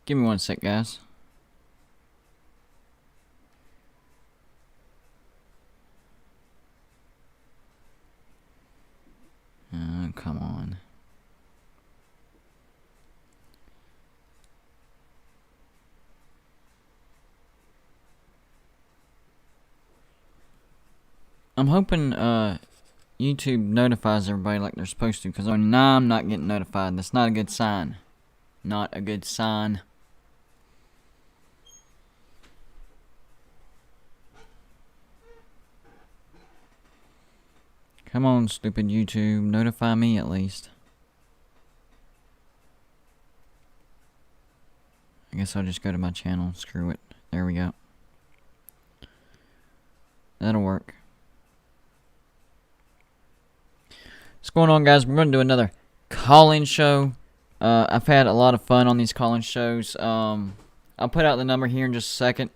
Give me one sec, guys. Oh, come on. I'm hoping YouTube notifies everybody like they're supposed to, because now I'm not getting notified. That's not a good sign. Not a good sign. Come on, stupid YouTube. Notify me at least. I guess I'll just go to my channel. Screw it. There we go. That'll work. What's going on, guys? We're going to do another call-in show. I've had a lot of fun on these call-in shows. I'll put out the number here in just a second.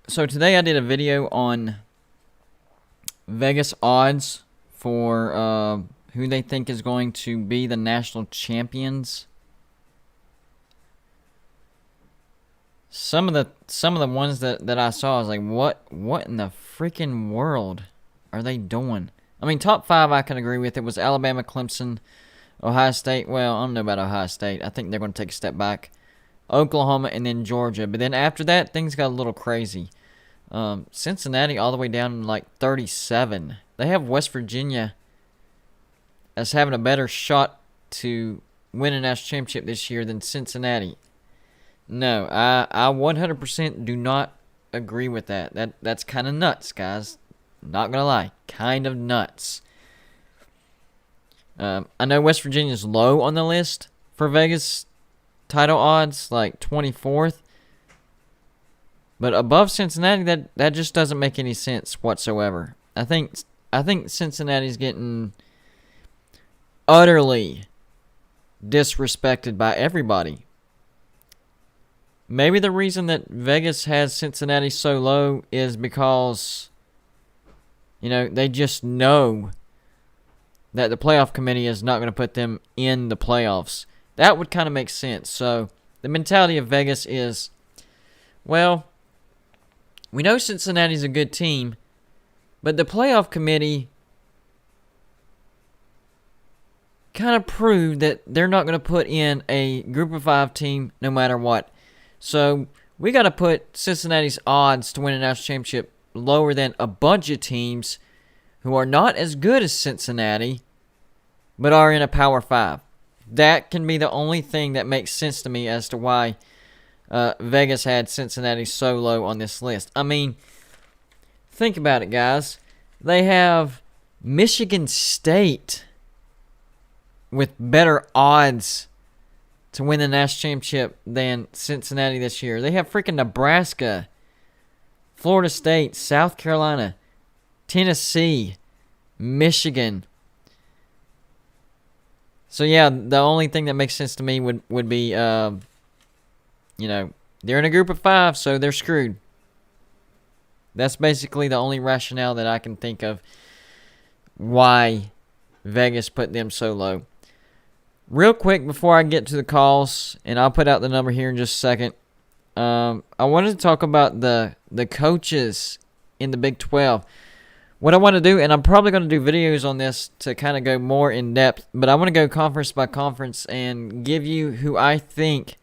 So today I did a video on Vegas odds for who they think is going to be the national champions. Some of the ones that I saw, I was like, what in the freaking world are they doing? I mean, top 5 I can agree with. It was Alabama, Clemson, Ohio State. Well, I don't know about Ohio State. I think they're going to take a step back. Oklahoma, and then Georgia. But then after that, things got a little crazy. Cincinnati all the way down to like 37. They have West Virginia as having a better shot to win a national championship this year than Cincinnati. No, I 100% do not agree with that. That's kind of nuts, guys. Not gonna lie, kind of nuts. I know West Virginia's low on the list for Vegas title odds, like 24th. But above Cincinnati, that just doesn't make any sense whatsoever. I think Cincinnati's getting utterly disrespected by everybody. Maybe the reason that Vegas has Cincinnati so low is because, you know, they just know that the playoff committee is not going to put them in the playoffs. That would kind of make sense. So the mentality of Vegas is, well, we know Cincinnati's a good team, but the playoff committee kind of proved that they're not going to put in a group of 5 team no matter what. So we got to put Cincinnati's odds to win a national championship lower than a bunch of teams who are not as good as Cincinnati, but are in a Power 5. That can be the only thing that makes sense to me as to why Vegas had Cincinnati so low on this list. I mean, think about it, guys. They have Michigan State with better odds to win the national championship than Cincinnati this year. They have freaking Nebraska, Florida State, South Carolina, Tennessee, Michigan. So yeah, the only thing that makes sense to me would be, you know, they're in a group of 5, so they're screwed. That's basically the only rationale that I can think of why Vegas put them so low. Real quick before I get to the calls, and I'll put out the number here in just a second, I wanted to talk about the coaches in the Big 12. What I want to do, and I'm probably going to do videos on this to kind of go more in depth, but I want to go conference by conference and give you who I think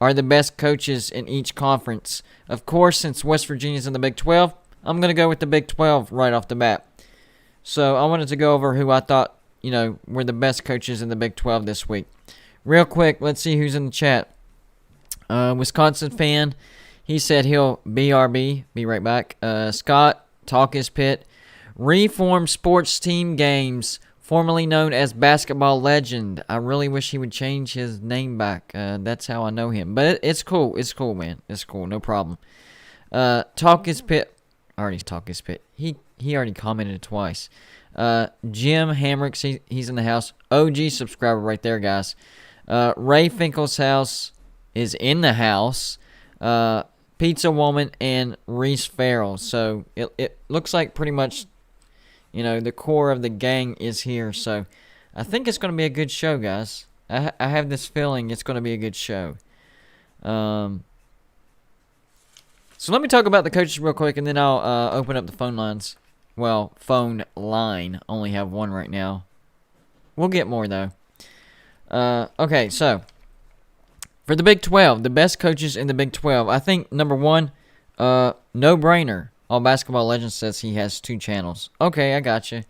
are the best coaches in each conference. Of course, since West Virginia's in the Big 12, I'm going to go with the Big 12 right off the bat. So I wanted to go over who I thought, you know, were the best coaches in the Big 12 this week. Real quick, let's see who's in the chat. Wisconsin fan, he said he'll BRB, be right back. Scott, Talk is Pit. Reform Sports Team Games, formerly known as Basketball Legend. I really wish he would change his name back. That's how I know him. But it's cool. It's cool, man. It's cool. No problem. Talk is Pit. Already Talk is Pit. He already commented twice. Jim Hamricks, he's in the house. OG subscriber right there, guys. Ray Finkel's house is in the house. Pizza Woman and Reese Farrell. So it looks like pretty much, you know, the core of the gang is here. So I think it's going to be a good show, guys. I have this feeling it's going to be a good show. So let me talk about the coaches real quick, and then I'll open up the phone lines. Well, phone line. Only have one right now. We'll get more, though. Okay, so for the Big 12, the best coaches in the Big 12, I think number one, no-brainer. All Basketball Legends says he has 2 channels. Okay, I got you.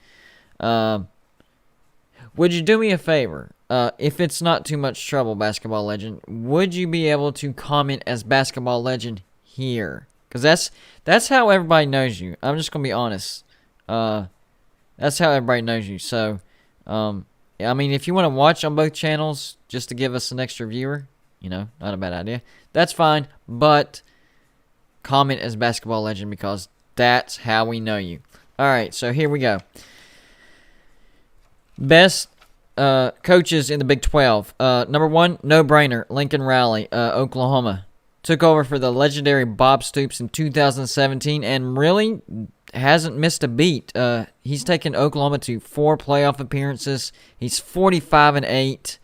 Would you do me a favor? If it's not too much trouble, Basketball Legend, would you be able to comment as Basketball Legend here? Because that's how everybody knows you. I'm just going to be honest. That's how everybody knows you. So, I mean, if you want to watch on both channels just to give us an extra viewer, not a bad idea. That's fine, but comment as Basketball Legend because that's how we know you. All right, so here we go. Best coaches in the Big 12. Number one, no-brainer, Lincoln Riley, Oklahoma. Took over for the legendary Bob Stoops in 2017 and really hasn't missed a beat. He's taken Oklahoma to 4 playoff appearances. He's 45-8.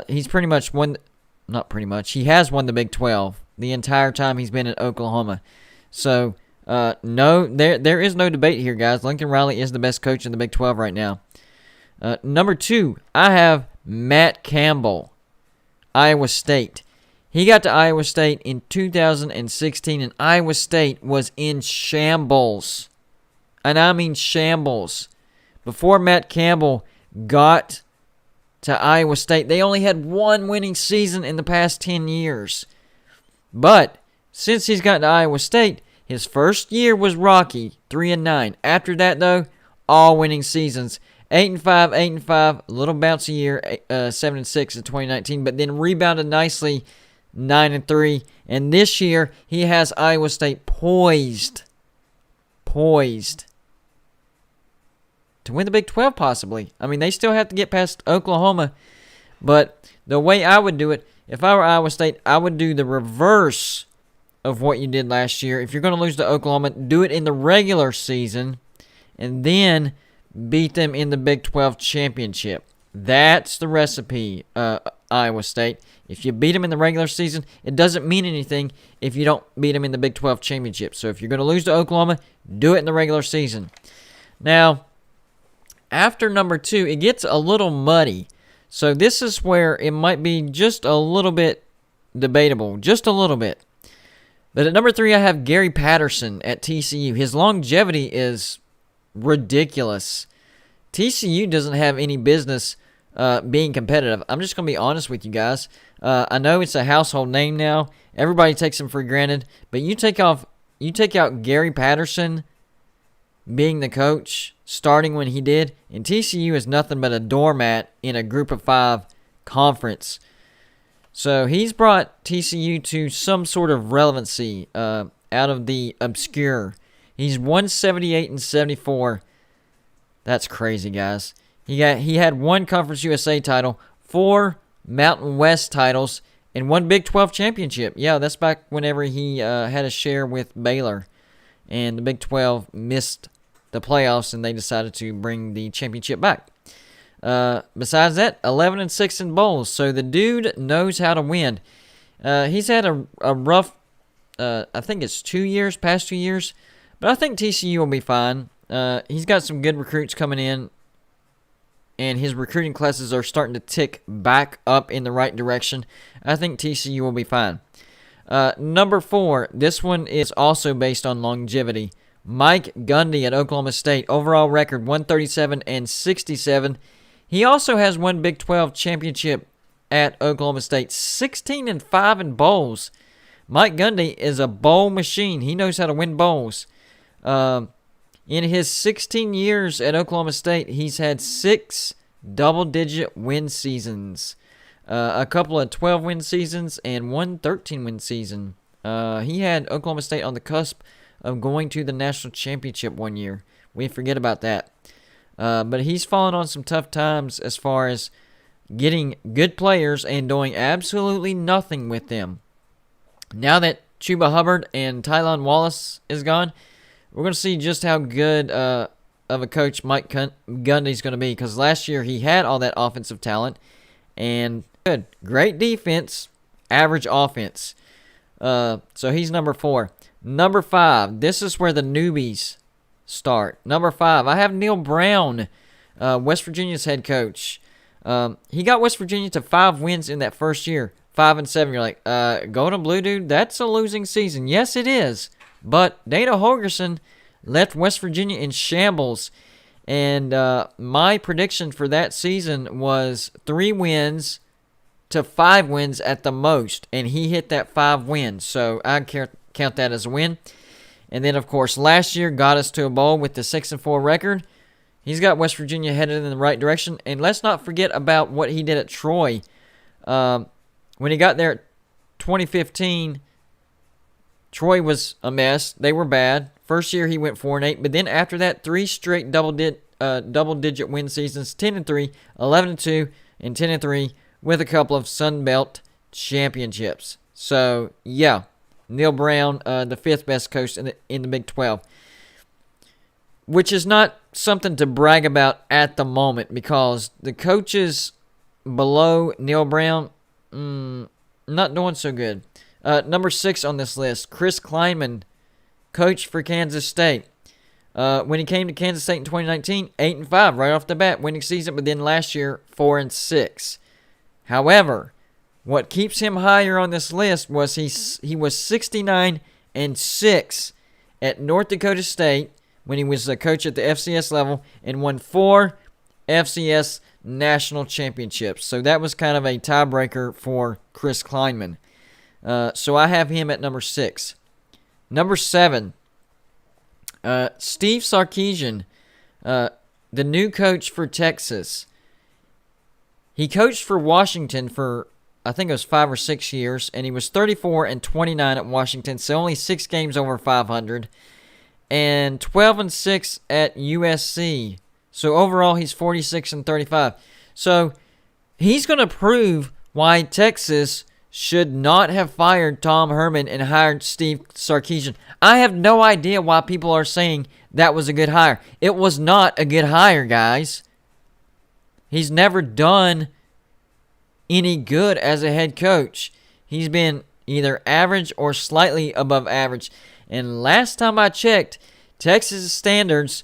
He's pretty much won, not pretty much, he has won the Big 12 the entire time he's been at Oklahoma. So, no, there is no debate here, guys. Lincoln Riley is the best coach in the Big 12 right now. Number 2, I have Matt Campbell, Iowa State. He got to Iowa State in 2016, and Iowa State was in shambles. And I mean shambles. Before Matt Campbell got to Iowa State, they only had 1 winning season in the past 10 years. But since he's gotten to Iowa State, his first year was rocky, 3-9. After that, though, all winning seasons. 8-5, 8-5, a little bouncy year, 7-6 in 2019, but then rebounded nicely, 9-3. And this year, he has Iowa State poised to win the Big 12 possibly. I mean, they still have to get past Oklahoma, but the way I would do it, if I were Iowa State, I would do the reverse of what you did last year. If you're going to lose to Oklahoma, do it in the regular season, and then beat them in the Big 12 championship. That's the recipe, Iowa State. If you beat them in the regular season, it doesn't mean anything if you don't beat them in the Big 12 championship. So if you're going to lose to Oklahoma, do it in the regular season. Now, after number 2, it gets a little muddy. So this is where it might be just a little bit debatable, just a little bit. But at number 3, I have Gary Patterson at TCU. His longevity is ridiculous. TCU doesn't have any business being competitive. I'm just going to be honest with you guys. I know it's a household name now. Everybody takes him for granted. But you take out Gary Patterson being the coach, starting when he did, and TCU is nothing but a doormat in a group of 5 conference. So he's brought TCU to some sort of relevancy out of the obscure. He's 178-74. That's crazy, guys. He had 1 Conference USA title, 4 Mountain West titles, and 1 Big 12 championship. Yeah, that's back whenever he had a share with Baylor, and the Big 12 missed the playoffs, and they decided to bring the championship back. Besides that, 11-6 in bowls. So the dude knows how to win. He's had a rough, I think it's past 2 years. But I think TCU will be fine. He's got some good recruits coming in, and his recruiting classes are starting to tick back up in the right direction. I think TCU will be fine. Number 4, this one is also based on longevity. Mike Gundy at Oklahoma State. Overall record 137-67. He also has 1 Big 12 championship at Oklahoma State. 16-5 in bowls. Mike Gundy is a bowl machine. He knows how to win bowls. In his 16 years at Oklahoma State, he's had 6 double-digit win seasons. A couple of 12-win seasons and 1 13-win season. He had Oklahoma State on the cusp of going to the national championship one year. We forget about that. But he's fallen on some tough times as far as getting good players and doing absolutely nothing with them. Now that Chuba Hubbard and Tylan Wallace is gone, we're going to see just how good of a coach Mike Gundy's going to be, because last year he had all that offensive talent, and good. Great defense, average offense. So he's number 4. Number 5, this is where the newbies start. Number 5, I have Neil Brown, West Virginia's head coach. He got West Virginia to 5 wins in that first year. 5-7. You're like, Golden Blue dude, that's a losing season. Yes, it is. But Dana Holgorsen left West Virginia in shambles. And my prediction for that season was 3 wins to 5 wins at the most. And he hit that 5 wins. So I count that as a win. And then, of course, last year got us to a bowl with the 6-4 record. He's got West Virginia headed in the right direction. And let's not forget about what he did at Troy. When he got there at 2015, Troy was a mess. They were bad. First year he went 4-8, but then after that, 3 straight double-digit win seasons: 10-3, 11-2, and 10-3, with a couple of Sun Belt championships. So yeah, Neil Brown, the 5th best coach in the Big 12, which is not something to brag about at the moment because the coaches below Neil Brown, not doing so good. Number 6 on this list, Chris Kleinman, coach for Kansas State. When he came to Kansas State in 2019, 8-5 right off the bat, winning season, but then last year 4-6. However, what keeps him higher on this list was he was 69-6 at North Dakota State when he was a coach at the FCS level and won 4 FCS national championships. So that was kind of a tiebreaker for Chris Kleinman. So I have him at number 6. Number 7, Steve Sarkeesian, the new coach for Texas. He coached for Washington for, I think it was 5 or 6 years, and he was 34-29 at Washington, so only 6 games over 500, and 12-6 at USC. So overall, he's 46-35. So he's going to prove why Texas should not have fired Tom Herman and hired Steve Sarkeesian. I have no idea why people are saying that was a good hire. It was not a good hire, guys. He's never done any good as a head coach. He's been either average or slightly above average. And last time I checked, Texas standards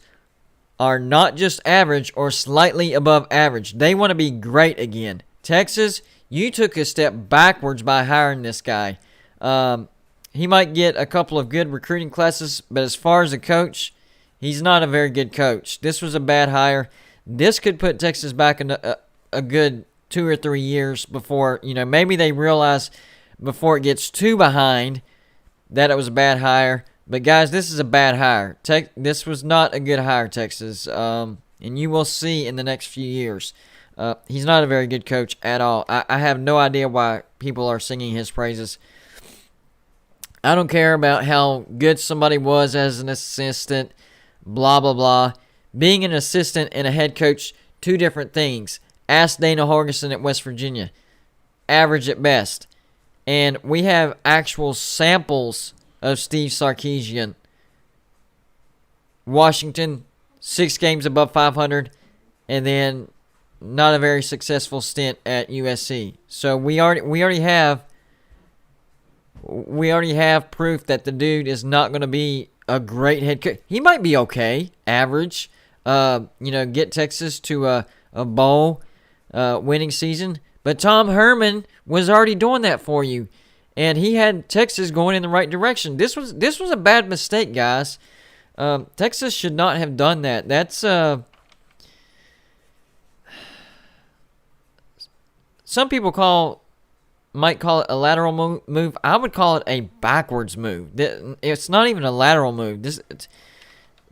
are not just average or slightly above average. They want to be great again. Texas, you took a step backwards by hiring this guy. He might get a couple of good recruiting classes, but as far as a coach, he's not a very good coach. This was a bad hire. This could put Texas back in a good 2 or 3 years before, maybe they realize before it gets too behind that it was a bad hire. But guys, this is a bad hire. This was not a good hire, Texas. And you will see in the next few years. He's not a very good coach at all. I have no idea why people are singing his praises. I don't care about how good somebody was as an assistant, blah, blah, blah. Being an assistant and a head coach, 2 different things. Ask Dana Holgorsen at West Virginia. Average at best. And we have actual samples of Steve Sarkeesian. Washington, 6 games above 500, and then not a very successful stint at USC. So we already have proof that the dude is not going to be a great head coach. He might be okay, average. Get Texas to a bowl winning season. But Tom Herman was already doing that for you, and he had Texas going in the right direction. This was a bad mistake, guys. Texas should not have done that. That's some people might call it a lateral move. I would call it a backwards move. It's not even a lateral move. It's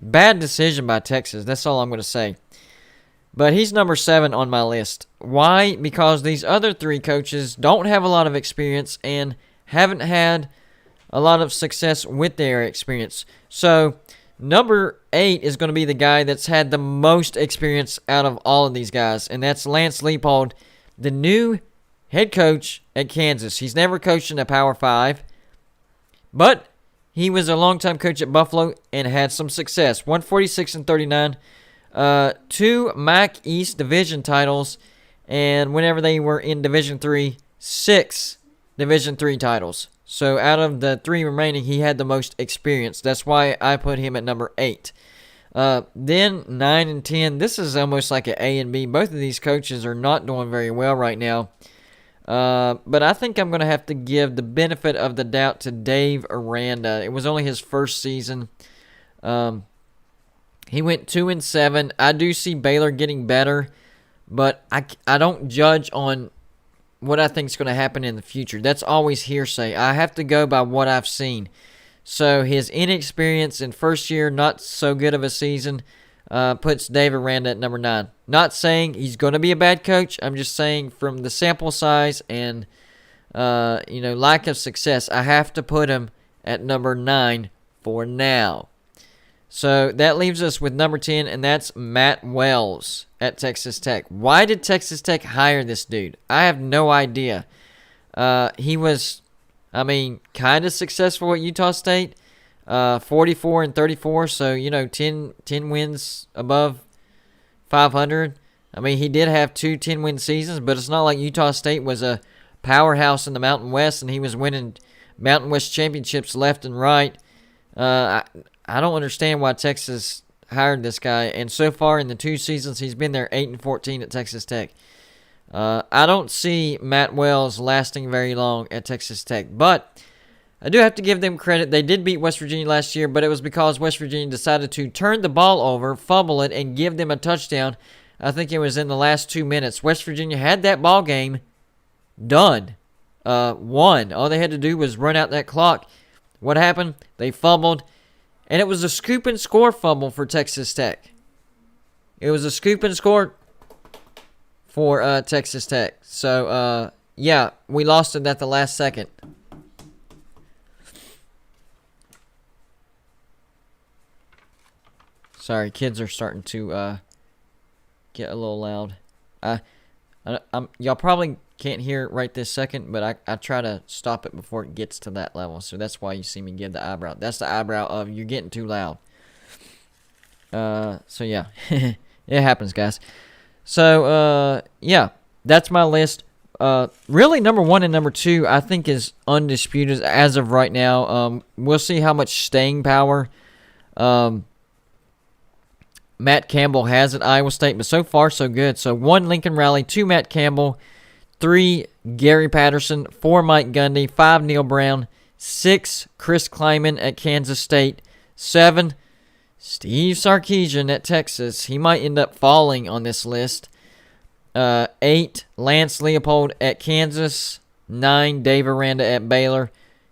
bad decision by Texas. That's all I'm going to say. But he's number 7 on my list. Why? Because these other 3 coaches don't have a lot of experience and haven't had a lot of success with their experience. So number 8 is going to be the guy that's had the most experience out of all of these guys, and that's Lance Leipold, the new head coach at Kansas. He's never coached in a Power 5, but he was a longtime coach at Buffalo and had some success. 146-39, 2 MAC East Division titles, And whenever they were in Division III, 6 Division III titles. So out of the 3 remaining, he had the most experience. That's why I put him at number 8. Then 9 and 10. This is almost like an A and B. Both of these coaches are not doing very well right now. But I think I'm going to have to give the benefit of the doubt to Dave Aranda. It was only his first season. He went 2 and 7. I do see Baylor getting better, but I don't judge on what I think is going to happen in the future. That's always hearsay. I have to go by what I've seen. So his inexperience in first year, not so good of a season, puts Dave Aranda at number 9. Not saying he's going to be a bad coach. I'm just saying from the sample size and lack of success, I have to put him at number 9 for now. So that leaves us with number 10, and that's Matt Wells at Texas Tech. Why did Texas Tech hire this dude? I have no idea. He was, kind of successful at Utah State. 44 and 34, so, 10 wins above 500. He did have 2 10-win seasons, but it's not like Utah State was a powerhouse in the Mountain West and he was winning Mountain West championships left and right. I don't understand why Texas hired this guy, and so far in the 2 seasons he's been there 8 and 14 at Texas Tech. I don't see Matt Wells lasting very long at Texas Tech, but I do have to give them credit. They did beat West Virginia last year, but it was because West Virginia decided to turn the ball over, fumble it, and give them a touchdown. I think it was in the last 2 minutes. West Virginia had that ball game done. Won. All they had to do was run out that clock. What happened? They fumbled, and it was a scoop and score fumble for Texas Tech. It was a scoop and score for Texas Tech. So, we lost it at the last second. Sorry, kids are starting to get a little loud. Y'all probably can't hear it right this second, but I try to stop it before it gets to that level. So that's why you see me give the eyebrow. That's the eyebrow of you're getting too loud. So yeah, it happens, guys. So that's my list. Really, number 1 and number 2 I think is undisputed as of right now. We'll see how much staying power Matt Campbell has at Iowa State, but so far so good. So 1 Lincoln Riley, 2 Matt Campbell, 3 Gary Patterson, 4 Mike Gundy, 5 Neil Brown, 6 Chris Kleiman at Kansas State, 7 Steve Sarkeesian at Texas. He might end up falling on this list. 8 Lance Leopold at Kansas, 9 Dave Aranda at Baylor,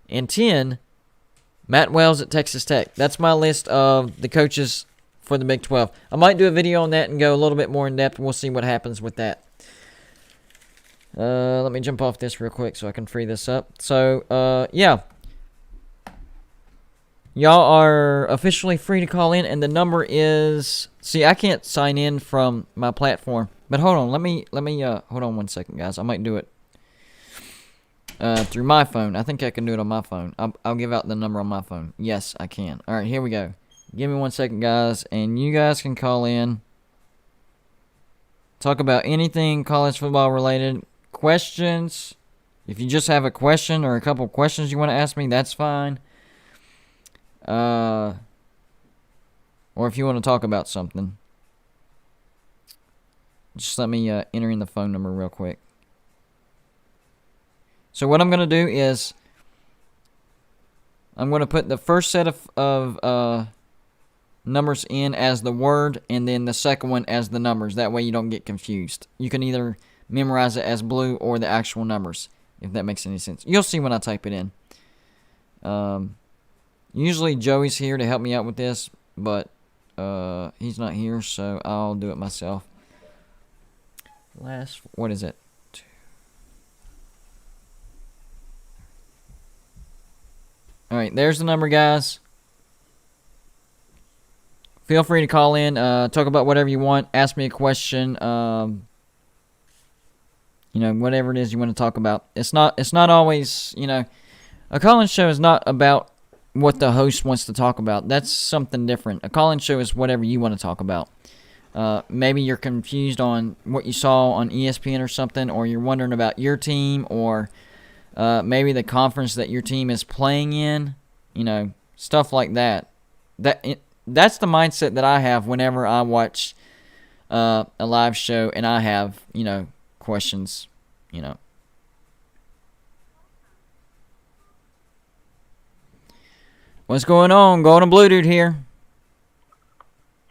and 10 Matt Wells at Texas Tech. That's my list of the coaches for the Big 12. I might do a video on that and go a little bit more in depth. We'll see what happens with that. Let me jump off this real quick so I can free this up. So, y'all are officially free to call in, and the number is... See, I can't sign in from my platform, but hold on. Let me hold on 1 second, guys. I might do it through my phone. I think I can do it on my phone. I'll give out the number on my phone. Yes, I can. All right, here we go. Give me 1 second, guys, and you guys can call in. Talk about anything college football related. Questions. If you just have a question or a couple questions you want to ask me, that's fine. Or if you want to talk about something. Just let me enter in the phone number real quick. So what I'm going to do is I'm going to put the first set of numbers in as the word, and then the second one as the numbers. That way you don't get confused. You can either memorize it as blue or the actual numbers, if that makes any sense. You'll see when I type it in. Usually Joey's here to help me out with this, but he's not here, so I'll do it myself. What is it? Alright, there's the number, guys. Feel free to call in, talk about whatever you want, ask me a question, whatever it is you want to talk about. It's not always, a call-in show is not about what the host wants to talk about. That's something different. A call-in show is whatever you want to talk about. maybe you're confused on what you saw on ESPN or something, or you're wondering about your team, or maybe the conference that your team is playing in, stuff like that. That's the mindset that I have whenever I watch a live show and I have, questions, What's going on? Golden Blue Dude here.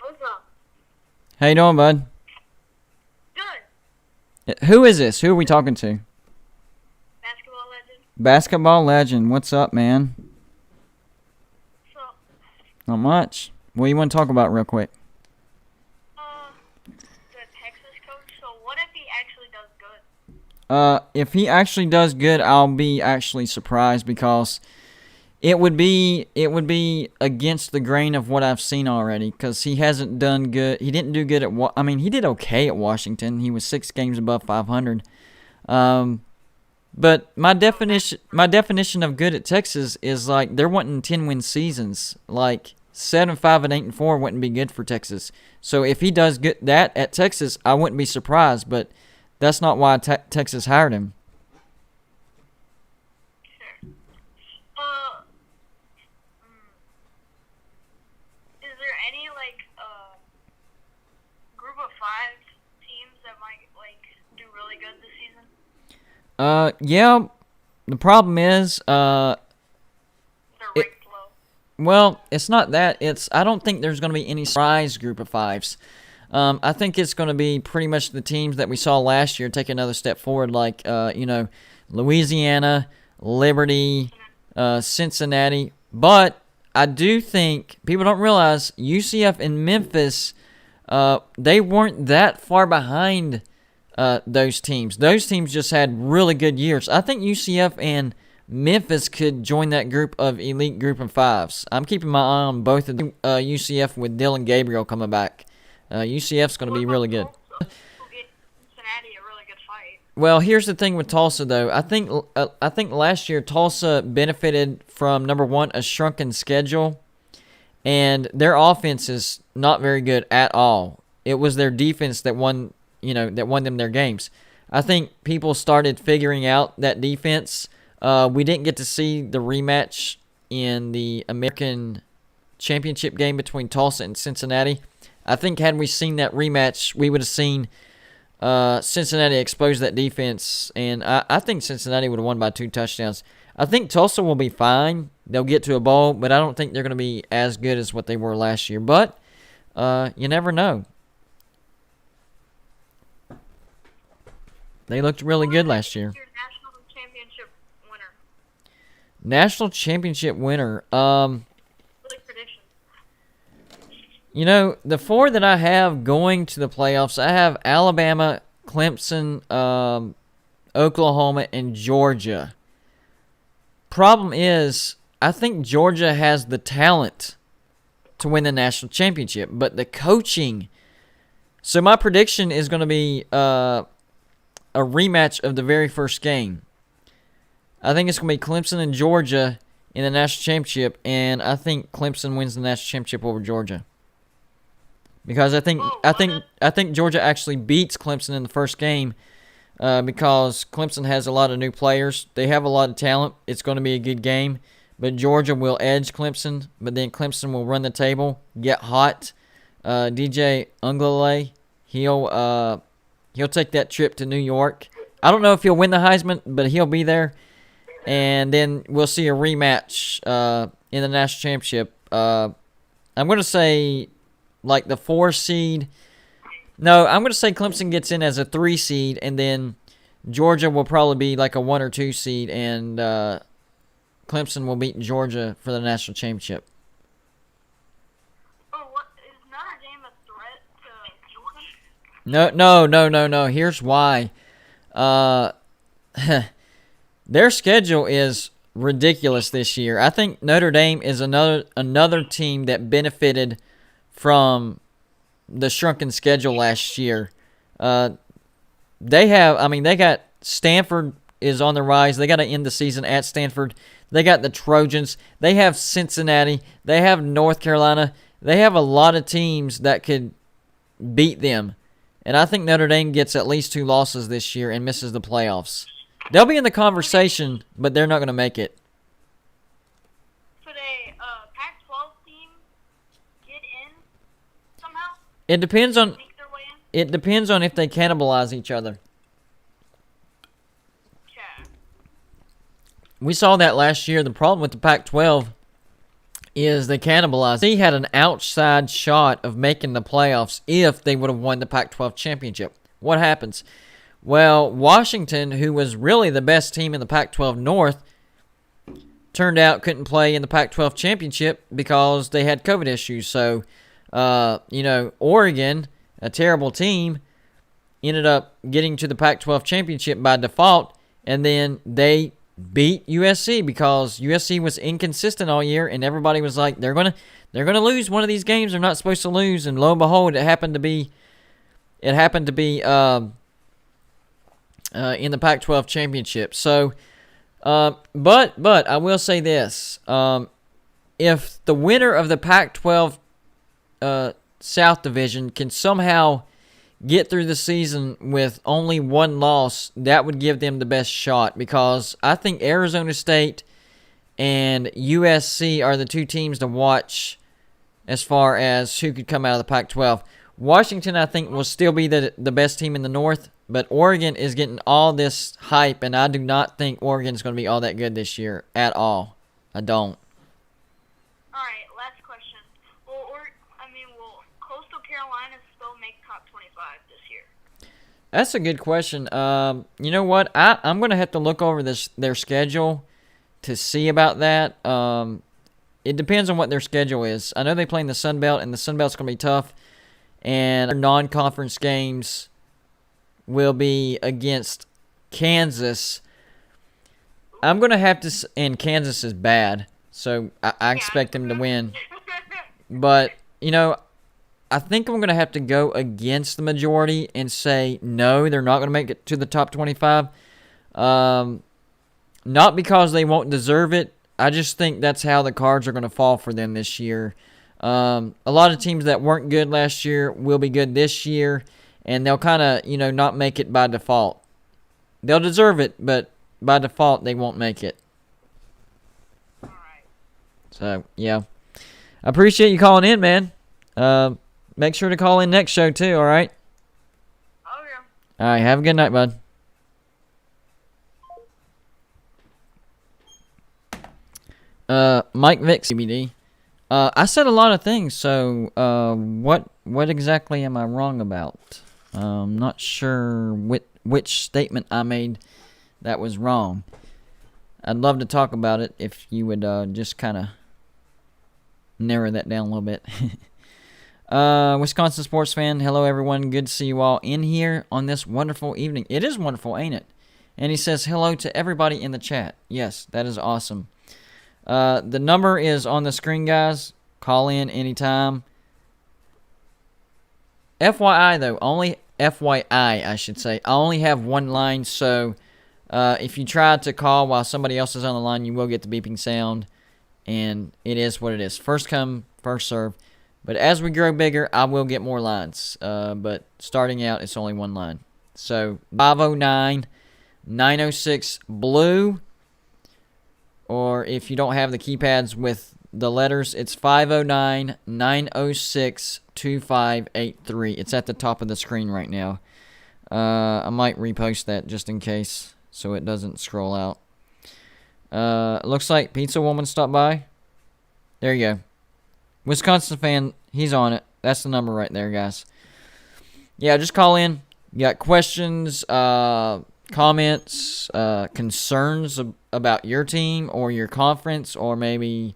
What's up? How you doing, bud? Good. Who is this? Who are we talking to? Basketball legend. Basketball legend. What's up, man? So, Not much. What do you want to talk about real quick? the Texas coach. So, what if he actually does good? If he actually does good, I'll be actually surprised because it would be against the grain of what I've seen already because he hasn't done good. He didn't do good at he did okay at Washington. He was 6 games above 500. But my definition of good at Texas is like they're wanting 10-win seasons. Like 7-5 and 8-4 wouldn't be good for Texas. So if he does good that at Texas, I wouldn't be surprised. But that's not why Texas hired him. Sure. Is there any group of 5 teams that might do really good this season? Yeah. The problem is, They're ranked low. well, it's not that. I don't think there's going to be any surprise group of 5s. I think it's going to be pretty much the teams that we saw last year take another step forward, like Louisiana, Liberty, Cincinnati. But I do think people don't realize UCF and Memphis, they weren't that far behind those teams. Those teams just had really good years. I think UCF and Memphis could join that group of elite group of 5s. I'm keeping my eye on both of them. UCF with Dylan Gabriel coming back. UCF's going to be really good. Who get Cincinnati a really good fight? Well, here's the thing with Tulsa, though. I think last year Tulsa benefited from, number one, a shrunken schedule, and their offense is not very good at all. It was their defense that won them their games. I think people started figuring out that defense. We didn't get to see the rematch in the American Championship game between Tulsa and Cincinnati. I think had we seen that rematch, we would have seen Cincinnati expose that defense, and I think Cincinnati would have won by 2 touchdowns. I think Tulsa will be fine. They'll get to a bowl, but I don't think they're going to be as good as what they were last year. But you never know. They looked really good last year. Your national championship winner. National championship winner. Prediction. The 4 that I have going to the playoffs, I have Alabama, Clemson, Oklahoma, and Georgia. Problem is, I think Georgia has the talent to win the national championship, but the coaching. So my prediction is going to be a rematch of the very first game. I think it's going to be Clemson and Georgia in the national championship, and I think Clemson wins the national championship over Georgia. Because I think Georgia actually beats Clemson in the first game because Clemson has a lot of new players. They have a lot of talent. It's going to be a good game. But Georgia will edge Clemson, but then Clemson will run the table, get hot. DJ Unglele, he'll take that trip to New York. I don't know if he'll win the Heisman, but he'll be there. And then we'll see a rematch in the national championship. I'm going to say like the 4 seed. No, I'm going to say Clemson gets in as a 3 seed, and then Georgia will probably be like a 1 or 2 seed, and Clemson will beat Georgia for the national championship. Oh, what is Notre Dame a threat to Georgia? No. Here's why. Their schedule is ridiculous this year. I think Notre Dame is another team that benefited from the shrunken schedule last year. They got Stanford is on the rise. They got to end the season at Stanford. They got the Trojans. They have Cincinnati. They have North Carolina. They have a lot of teams that could beat them. And I think Notre Dame gets at least 2 losses this year and misses the playoffs. They'll be in the conversation, but they're not going to make it. Could a Pac-12 team get in somehow? It depends on Sneak their way in? it depends on if they cannibalize each other. Yeah. We saw that last year. The problem with the Pac-12 is they cannibalized. He had an outside shot of making the playoffs if they would have won the Pac-12 championship. What happens? Well, Washington, who was really the best team in the Pac-12 North, turned out couldn't play in the Pac-12 championship because they had COVID issues. So, Oregon, a terrible team, ended up getting to the Pac-12 championship by default, and then they beat USC because USC was inconsistent all year, and everybody was like, they're gonna lose one of these games they're not supposed to lose, and lo and behold, it happened to be in the Pac-12 championship. So, but I will say this: if the winner of the Pac-12 South Division can somehow get through the season with only 1 loss, that would give them the best shot, because I think Arizona State and USC are the 2 teams to watch as far as who could come out of the Pac-12. Washington, I think, will still be the best team in the North, but Oregon is getting all this hype, and I do not think Oregon is going to be all that good this year at all. I don't. All right, last question. Will Coastal Carolina still make top 25 this year? That's a good question. You know what? I'm going to have to look over their schedule to see about that. It depends on what their schedule is. I know they play in the Sun Belt, and the Sun Belt's going to be tough. And their non-conference games will be against Kansas. I'm going to have to... And Kansas is bad, so I expect them to win. But, I think I'm going to have to go against the majority and say, no, they're not going to make it to the top 25. Not because they won't deserve it. I just think that's how the cards are going to fall for them this year. A lot of teams that weren't good last year will be good this year, and they'll kind of, not make it by default. They'll deserve it, but by default, they won't make it. All right. So, yeah. I appreciate you calling in, man. Make sure to call in next show, too, all right? Oh, yeah. All right, have a good night, bud. Mike Vick, CBD. I said a lot of things, so what exactly am I wrong about? I'm not sure which statement I made that was wrong. I'd love to talk about it if you would just kind of narrow that down a little bit. Wisconsin sports fan, hello everyone. Good to see you all in here on this wonderful evening. It is wonderful, ain't it? And he says hello to everybody in the chat. Yes, that is awesome. The number is on the screen, guys. Call in anytime. FYI, though, only FYI, I should say. I only have 1 line, so if you try to call while somebody else is on the line, you will get the beeping sound, and it is what it is. First come, first serve. But as we grow bigger, I will get more lines. But starting out, it's only 1 line. So 509-906-BLUE. Or if you don't have the keypads with the letters, it's 509-906-2583. It's at the top of the screen right now. I might repost that just in case so it doesn't scroll out. Looks like Pizza Woman stopped by. There you go. Wisconsin fan, he's on it. That's the number right there, guys. Yeah, just call in. You got questions, comments, concerns about your team or your conference, or maybe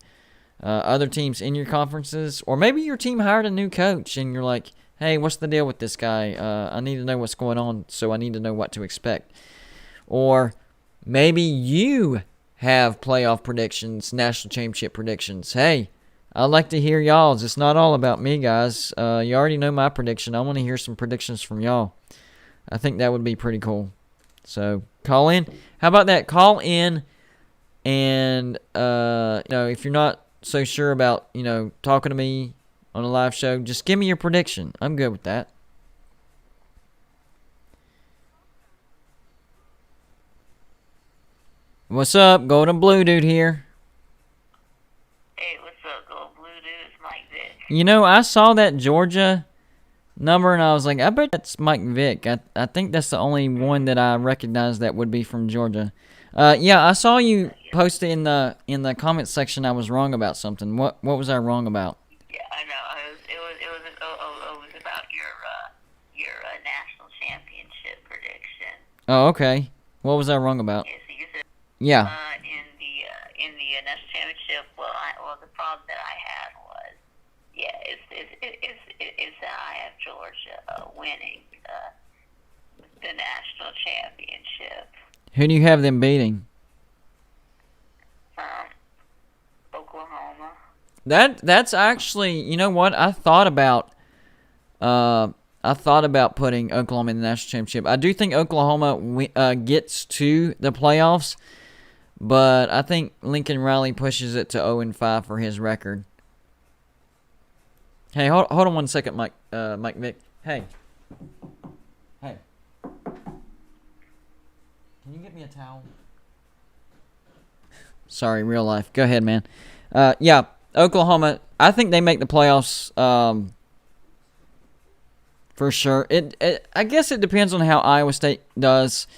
other teams in your conferences, or maybe your team hired a new coach and you're like, hey, what's the deal with this guy? I need to know what's going on, so I need to know what to expect. Or maybe you have playoff predictions, national championship predictions. Hey, I'd like to hear y'all's. It's not all about me, guys. You already know my prediction. I want to hear some predictions from y'all. I think that would be pretty cool. So call in. How about that? Call in, and if you're not so sure about talking to me, on a live show. Just give me your prediction. I'm good with that. What's up, Golden Blue Dude here? Hey, what's up, Gold Blue Dude? It's Mike Vick. You know, I saw that Georgia number and I was like, I bet that's Mike Vick. I think that's the only one that I recognize that would be from Georgia. Yeah, I saw you post in the comment section. I was wrong about something. What was I wrong about? Yeah, I know. It was about your national championship prediction. Oh, okay. What was I wrong about? Yeah, so you said Yeah. in the national championship. Well, the problem that I had was, yeah, it's that I have Georgia winning the national championship. Who do you have them beating? Oklahoma. That's actually, you know what? I thought about putting Oklahoma in the national championship. I do think Oklahoma gets to the playoffs, but I think Lincoln Riley pushes it to 0-5 for his record. Hey, hold on 1 second, Mike Vick. Hey. Can you get me a towel? Sorry, real life. Go ahead, man. Yeah, Oklahoma. I think they make the playoffs. For sure. I guess it depends on how Iowa State does.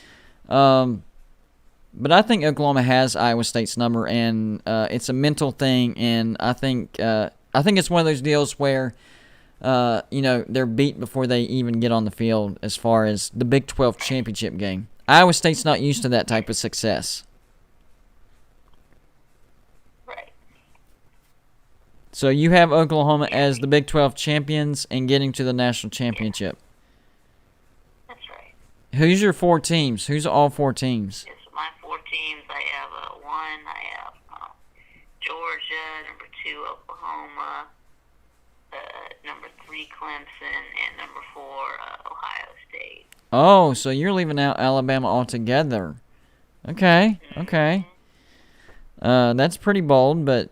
But I think Oklahoma has Iowa State's number, and it's a mental thing. And I think it's one of those deals where, they're beat before they even get on the field. As far as the Big 12 championship game, Iowa State's not used to that type of success. Right. So you have Oklahoma as the Big 12 champions and getting to the national championship. That's right. Who's your 4 teams? Who's all 4 teams? Yes, my 4 teams. I have Georgia, number 2 Oklahoma, number 3 Clemson, and number 4 Ohio State. Oh, so you're leaving out Alabama altogether. Okay. That's pretty bold, but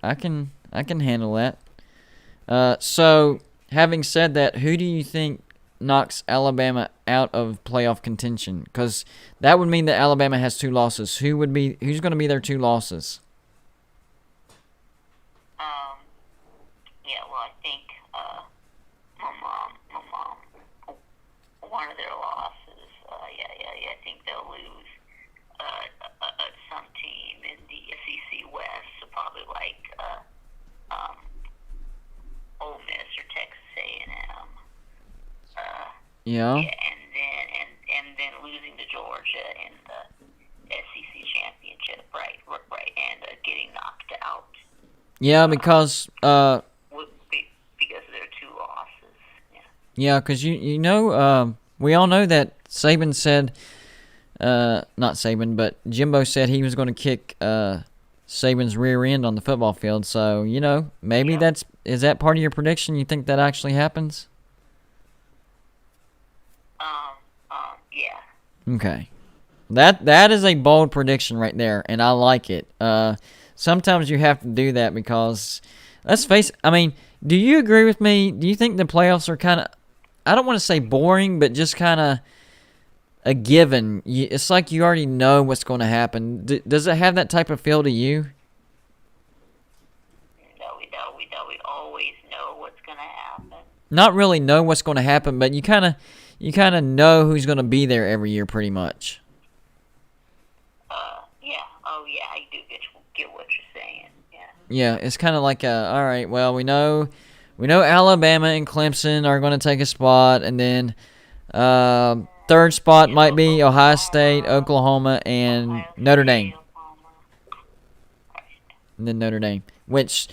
I can handle that. So having said that, who do you think knocks Alabama out of playoff contention? Because that would mean that Alabama has 2 losses. Who's going to be their 2 losses? Yeah, well, I think one of their losses. I think they'll lose some team in the SEC West, so probably like Ole Miss or Texas A&M. Yeah. And then losing to Georgia in the SEC championship, right, and getting knocked out. Yeah, because because of their 2 losses. Yeah. Yeah, because we all know that Saban said, not Saban, but Jimbo said he was going to kick Saban's rear end on the football field. So maybe is that part of your prediction? You think that actually happens? Yeah. Okay. That is a bold prediction right there, and I like it. Sometimes you have to do that because, let's face it, I mean, do you agree with me? Do you think the playoffs are kind of, I don't want to say boring, but just kind of a given? It's like you already know what's going to happen. Does it have that type of feel to you? No, we always know what's going to happen. Not really know what's going to happen, but you kind of know who's going to be there every year, pretty much. Yeah. Oh, yeah. I do get what you're saying. Yeah. Yeah, it's kind of like all right. Well, we know Alabama and Clemson are going to take a spot, and then third spot might be Ohio State, Oklahoma, and Notre Dame. And then Notre Dame, which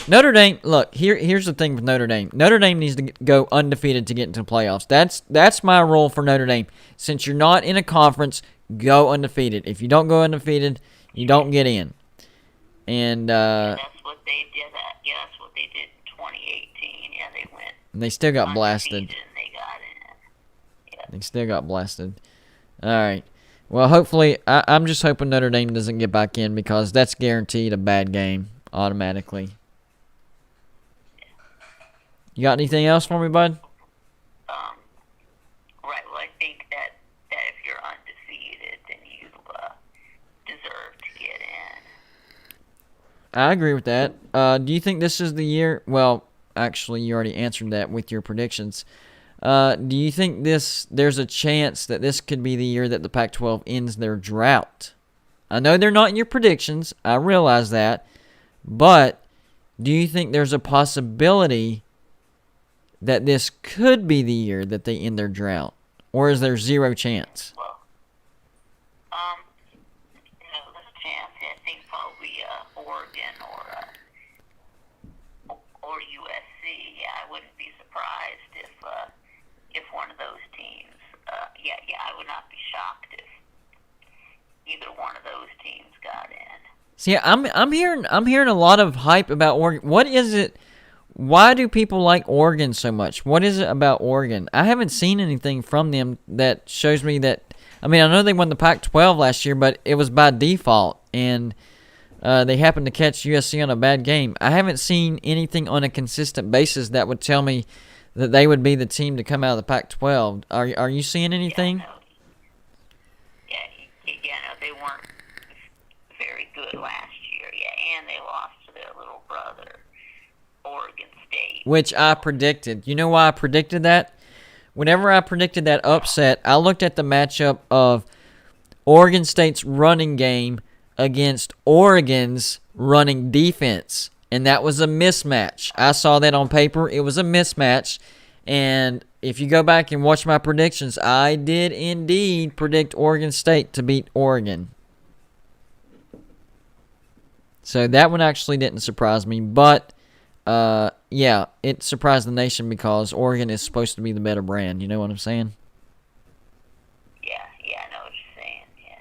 Notre Dame. Look, here's the thing with Notre Dame. Notre Dame needs to go undefeated to get into the playoffs. That's my rule for Notre Dame. Since you're not in a conference, go undefeated. If you don't go undefeated, you don't get in. And that's what they did. That's what they did in 2018. Yeah, they went. They still got blasted. And they got in. Yeah. They still got blasted. All right. Well, hopefully, I'm just hoping Notre Dame doesn't get back in because that's guaranteed a bad game automatically. You got anything else for me, bud? Right. Well, I think that if you're undefeated, then you deserve to get in. I agree with that. Do you think this is the year? Well, actually, you already answered that with your predictions. Do you think there's a chance that this could be the year that the Pac-12 ends their drought? I know they're not in your predictions. I realize that. But do you think there's a possibility that this could be the year that they end their drought? Or is there zero chance? Well, there's a chance. I think probably Oregon or USC. Yeah, I wouldn't be surprised if one of those teams. I would not be shocked if either one of those teams got in. See, I'm hearing a lot of hype about Oregon. What is it? Why do people like Oregon so much? What is it about Oregon? I haven't seen anything from them that shows me that. I mean, I know they won the Pac-12 last year, but it was by default, and they happened to catch USC on a bad game. I haven't seen anything on a consistent basis that would tell me that they would be the team to come out of the Pac-12. Are you seeing anything? No, they weren't very good last year. Yeah, and they lost to their little brother, Oregon State. Which I predicted. You know why I predicted that? Whenever I predicted that upset, I looked at the matchup of Oregon State's running game against Oregon's running defense, and that was a mismatch. I saw that on paper. It was a mismatch, and if you go back and watch my predictions, I did indeed predict Oregon State to beat Oregon. So that one actually didn't surprise me, but yeah, it surprised the nation because Oregon is supposed to be the better brand. You know what I'm saying? Yeah, I know what you're saying. Yeah.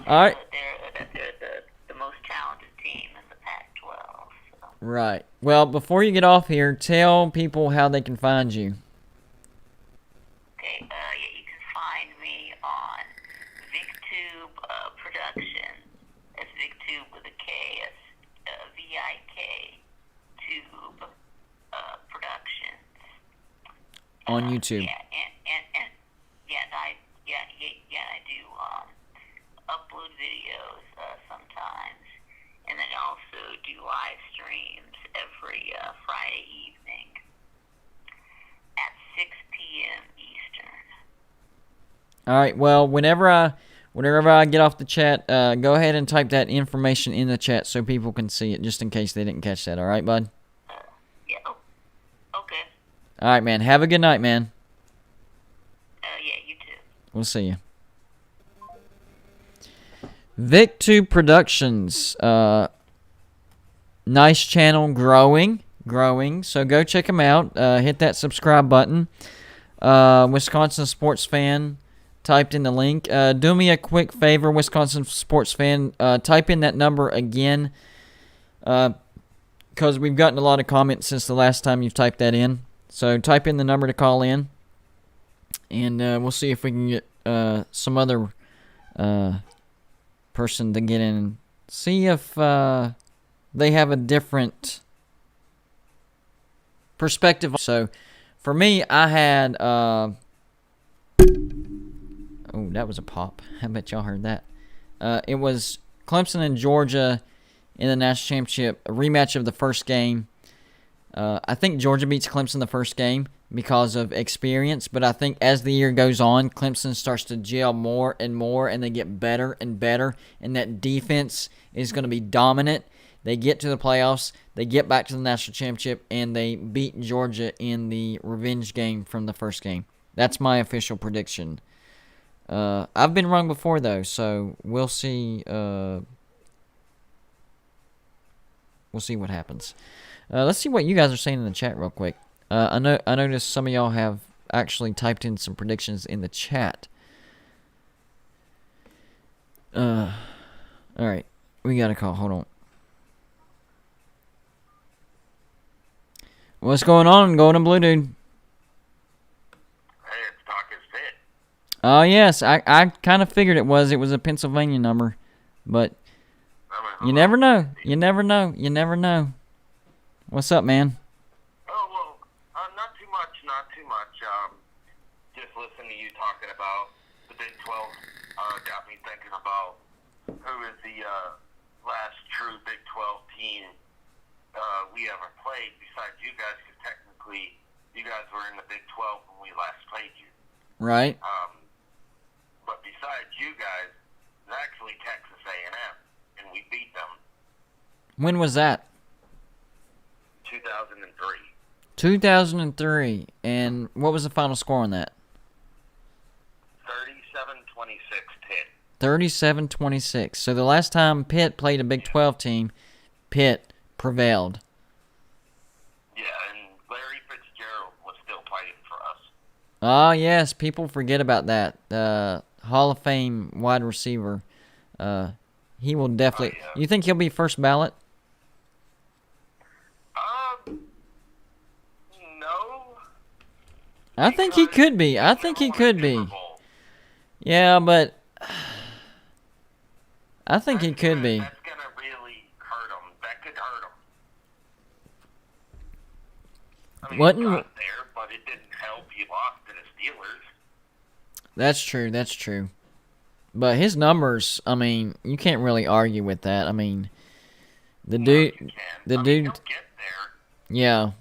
All right. They're the most talented team in the Pac-12. So. Right. Well, before you get off here, tell people how they can find you. Okay. You can find me on VicTube Productions. That's VicTube with a K. It's VIK Tube Productions. On YouTube. I do upload videos sometimes, and then also do live streams every Friday evening at 6 p.m. Eastern. All right. Well, whenever I get off the chat, go ahead and type that information in the chat so people can see it, just in case they didn't catch that. All right, bud? Okay. All right, man. Have a good night, man. You too. We'll see you. VicTube Productions. Nice channel, growing. So go check them out. Hit that subscribe button. Wisconsin Sports Fan typed in the link. Do me a quick favor, Wisconsin Sports Fan. Type in that number again. Because we've gotten a lot of comments since the last time you've typed that in. So type in the number to call in. And we'll see if we can get some other person to get in and see if they have a different perspective. So for me, I had oh, that was a pop. I bet y'all heard that. It was Clemson and Georgia in the national championship, a rematch of the first game. I think Georgia beats Clemson the first game because of experience, but I think as the year goes on, Clemson starts to gel more and more, and they get better and better, and that defense is going to be dominant. They get to the playoffs, they get back to the national championship, and they beat Georgia in the revenge game from the first game. That's my official prediction. I've been wrong before, though, so we'll see. We'll see what happens. Let's see what you guys are saying in the chat real quick. I noticed some of y'all have actually typed in some predictions in the chat. All right, we got a call. Hold on. What's going on, Golden Blue Dude? Hey, it's Dawkins Pitt. Oh yes, I kind of figured it was a Pennsylvania number, but you never know. You never know. What's up, man? Oh, well, to you talking about the Big 12 got me thinking about who is the last true Big 12 team we ever played besides you guys, because technically you guys were in the Big 12 when we last played you. Right. But besides you guys, it's actually Texas A&M, and we beat them. When was that? 2003. 2003. And what was the final score on that? 37-26 Pitt. 37-26. So the last time Pitt played a Big 12 team, Pitt prevailed. Yeah, and Larry Fitzgerald was still playing for us. Oh, yes. People forget about that. Hall of Fame wide receiver. He will definitely... Yeah. You think he'll be first ballot? No. I think he could be. I think he could be. Yeah, but... I think he could be. That's going to really hurt him. That could hurt him. I mean, he got there, but it didn't help. He lost to the Steelers. That's true. That's true. But his numbers, I mean, you can't really argue with that. I mean, the dude, he'll get there. Yeah.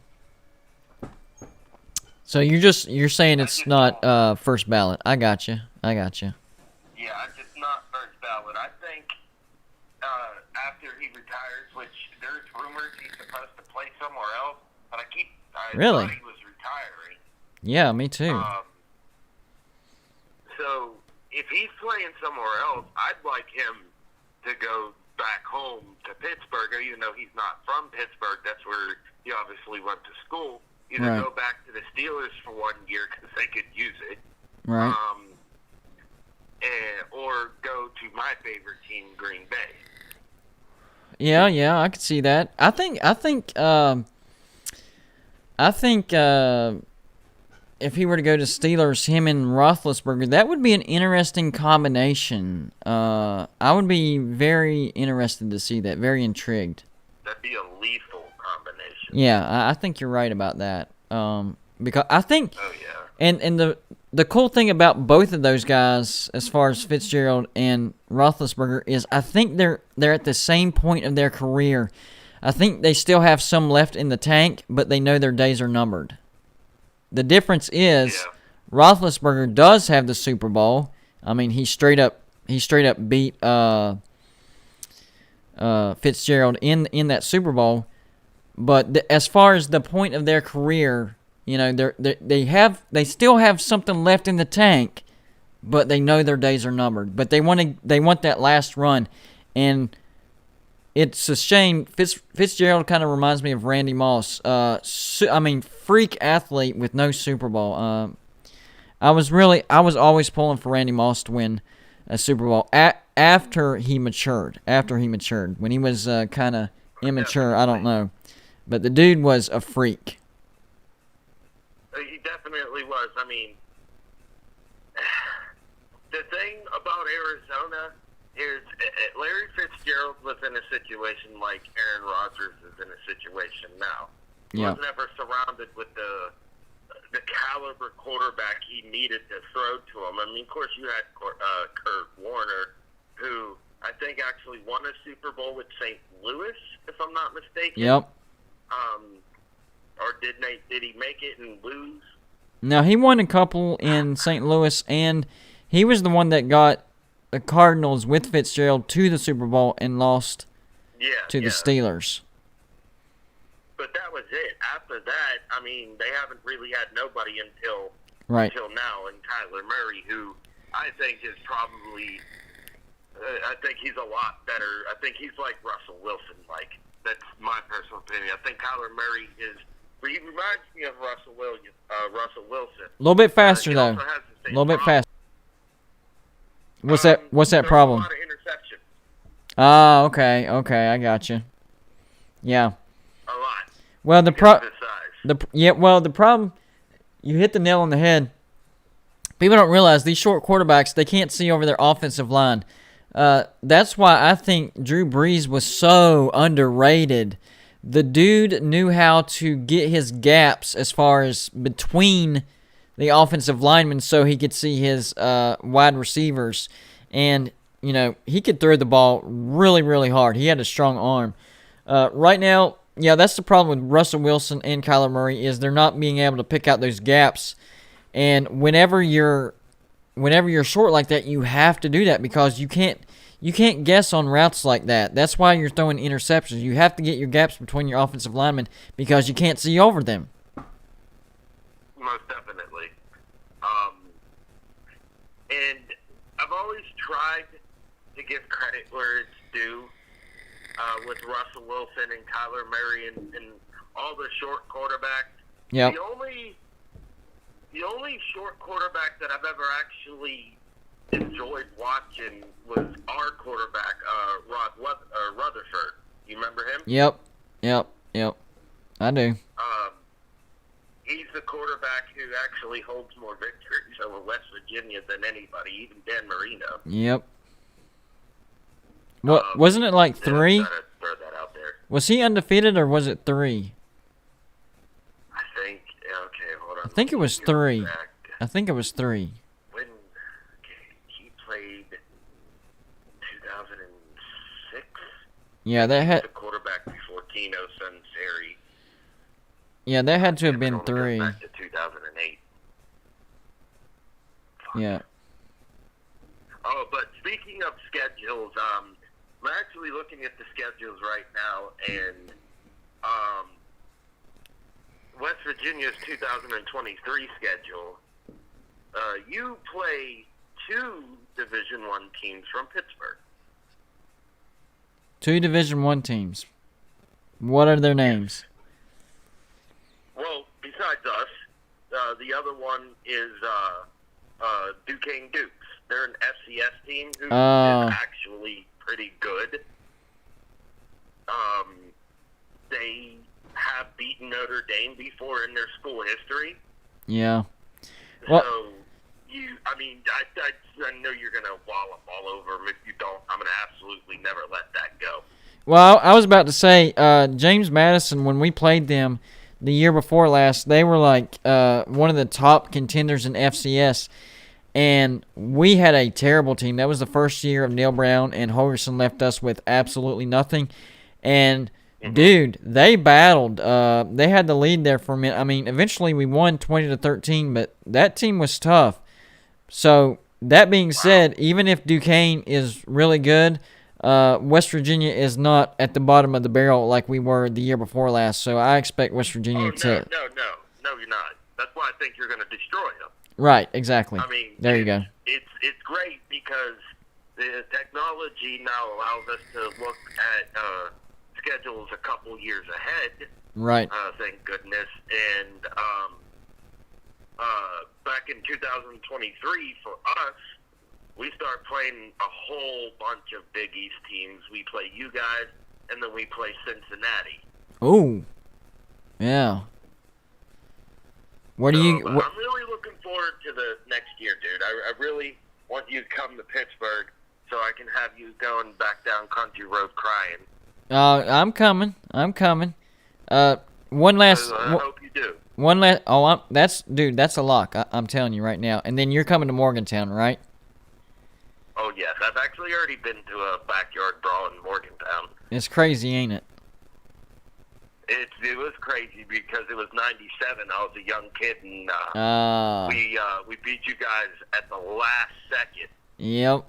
So you're saying it's not first ballot. I got you. Yeah, it's not first ballot. I think after he retires, which there's rumors he's supposed to play somewhere else, but I Really? thought he was retiring. Yeah, me too. So if he's playing somewhere else, I'd like him to go back home to Pittsburgh, even though he's not from Pittsburgh. That's where he obviously went to school. Either Right. go back to the Steelers for 1 year because they could use it, Right. or go to my favorite team, Green Bay. Yeah, I could see that. I think if he were to go to Steelers, him and Roethlisberger, that would be an interesting combination. I would be very interested to see that. Very intrigued. That'd be a lethal combination. Yeah, I think you're right about that. Because I think, Oh yeah. and the cool thing about both of those guys, as far as Fitzgerald and Roethlisberger, is I think they're at the same point of their career. I think they still have some left in the tank, but they know their days are numbered. The difference is Roethlisberger does have the Super Bowl. I mean, he straight up beat Fitzgerald in that Super Bowl. But as far as the point of their career, you know, they still have something left in the tank, but they know their days are numbered. But they want that last run, and it's a shame. Fitzgerald kind of reminds me of Randy Moss. Freak athlete with no Super Bowl. I was always pulling for Randy Moss to win a Super Bowl after he matured. When he was kind of immature, I don't know. But the dude was a freak. He definitely was. I mean, the thing about Arizona is Larry Fitzgerald was in a situation like Aaron Rodgers is in a situation now. He was never surrounded with the caliber quarterback he needed to throw to him. I mean, of course, you had Kurt Warner, who I think actually won a Super Bowl with St. Louis, if I'm not mistaken. Yep. Or did he make it and lose? No, he won a couple in St. Louis, and he was the one that got the Cardinals with Fitzgerald to the Super Bowl and lost to the Steelers. But that was it. After that, I mean, they haven't really had nobody until now, and Kyler Murray, who I think is probably, I think he's a lot better. I think he's like Russell Wilson. Like, that's my personal opinion. I think Kyler Murray he reminds me of Russell Wilson. A little bit faster, though. A little bit faster. What's that problem? A lot of interceptions. Oh, okay, I got you. Yeah. A lot. Well, the problem, you hit the nail on the head. People don't realize these short quarterbacks, they can't see over their offensive line. That's why I think Drew Brees was so underrated. The dude knew how to get his gaps as far as between the offensive linemen so he could see his wide receivers. And, you know, he could throw the ball really, really hard. He had a strong arm. Right now, yeah, that's the problem with Russell Wilson and Kyler Murray is they're not being able to pick out those gaps. And whenever you're short like that, you have to do that because you can't guess on routes like that. That's why you're throwing interceptions. You have to get your gaps between your offensive linemen because you can't see over them. Most definitely. And I've always tried to give credit where it's due with Russell Wilson and Kyler Murray and all the short quarterbacks. Yep. The only short quarterback that I've ever actually enjoyed watching was our quarterback, Rutherford. You remember him? Yep. I do. He's the quarterback who actually holds more victories over West Virginia than anybody, even Dan Marino. Yep. What wasn't it like 3? Yeah, throw that out there. Was he undefeated or was it 3? I think. Okay, hold on. I think it was 3. I think it was 3. When he played 2006. Yeah, that had. The quarterback before Tino Sunseri. Yeah, that had to have been 3. Back to 2008. Yeah. Oh, but speaking of schedules, I'm actually looking at the schedules right now, and West Virginia's 2023 schedule. You play 2 Division I teams from Pittsburgh. 2 Division I teams. What are their names? Well, besides us, the other one is Duquesne Dukes. They're an FCS team who is actually pretty good. They have beaten Notre Dame before in their school history. Yeah. Well, So, I know you're going to wallop all over them. If you don't, I'm going to absolutely never let that go. Well, I was about to say, James Madison, when we played them the year before last, they were like one of the top contenders in FCS. And we had a terrible team. That was the first year of Neil Brown, and Holgerson left us with absolutely nothing. And, dude, they battled. They had the lead there for a minute. I mean, eventually we won 20-13, but that team was tough. So, that being said, even if Duquesne is really good, West Virginia is not at the bottom of the barrel like we were the year before last. So, I expect West Virginia to... No, you're not. That's why I think you're going to destroy them. Right, exactly. I mean, there you go. It's great because the technology now allows us to look at schedules a couple years ahead. Right. Thank goodness. And back in 2023, for us, we start playing a whole bunch of Big East teams. We play you guys, and then we play Cincinnati. Oh, yeah. What do you? I'm really looking forward to the next year, dude. I really want you to come to Pittsburgh so I can have you going back down country road crying. I'm coming. One last. I hope you do. One last. Oh, that's a lock. I'm telling you right now. And then you're coming to Morgantown, right? Oh yes, I've actually already been to a backyard brawl in Morgantown. It's crazy, ain't it? It was crazy because it was '97. I was a young kid, and we beat you guys at the last second. Yep.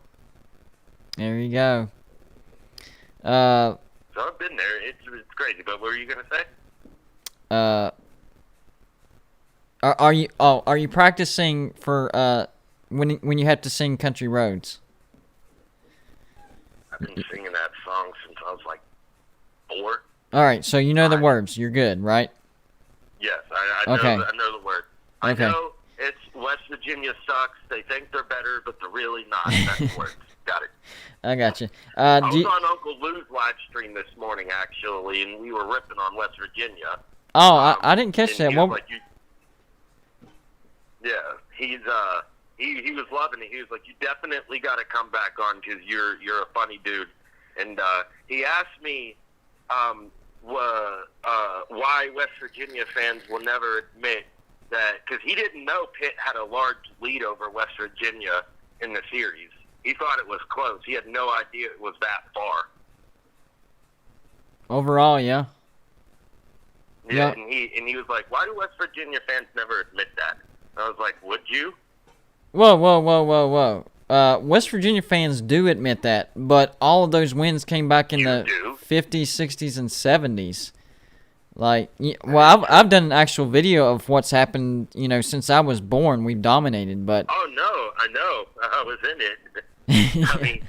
There you go. So I've been there. It's crazy. But what were you gonna say? Are you practicing for when you have to sing Country Roads? I've been singing that song since I was like 4. All right, so you know the words. You're good, right? Yes, I know the word. I Okay. know it's West Virginia sucks. They think they're better, but they're really not. That's the word. Got it. I got you. I was on Uncle Lou's live stream this morning, actually, and we were ripping on West Virginia. Oh, I didn't catch that. He What? was he was loving it. He was like, "You definitely got to come back on because you're a funny dude." And he asked me why West Virginia fans will never admit that because he didn't know Pitt had a large lead over West Virginia in the series. He thought it was close. He had no idea it was that far. Overall, yeah. Yeah, and he was like, "Why do West Virginia fans never admit that?" And I was like, "Would you?" Whoa. West Virginia fans do admit that, but all of those wins came back in the 50s, 60s, and 70s. Like, well, I've done an actual video of what's happened, since I was born. We've dominated, but... Oh, no, I know. I was in it. I mean,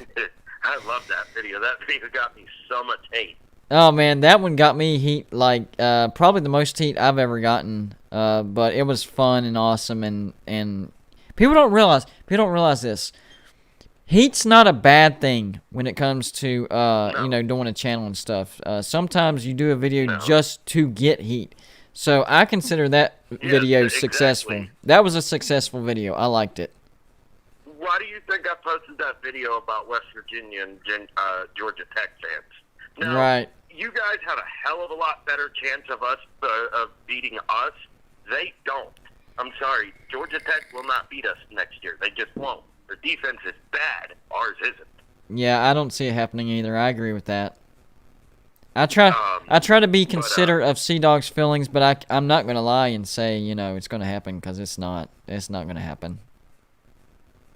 I love that video. That video got me so much hate. Oh, man, that one got me heat, like, probably the most heat I've ever gotten. But it was fun and awesome, and people don't realize this. Heat's not a bad thing when it comes to, doing a channel and stuff. Sometimes you do a video just to get heat. So I consider that video successful. That was a successful video. I liked it. Why do you think I posted that video about West Virginia and Georgia Tech fans? Now, right. You guys had a hell of a lot better chance of us of beating us. They don't. I'm sorry. Georgia Tech will not beat us next year. They just won't. Their defense is bad. Ours isn't. Yeah, I don't see it happening either. I agree with that. I try to be considerate of Sea Dog's feelings, but I'm not going to lie and say, it's going to happen, because it's not. It's not going to happen.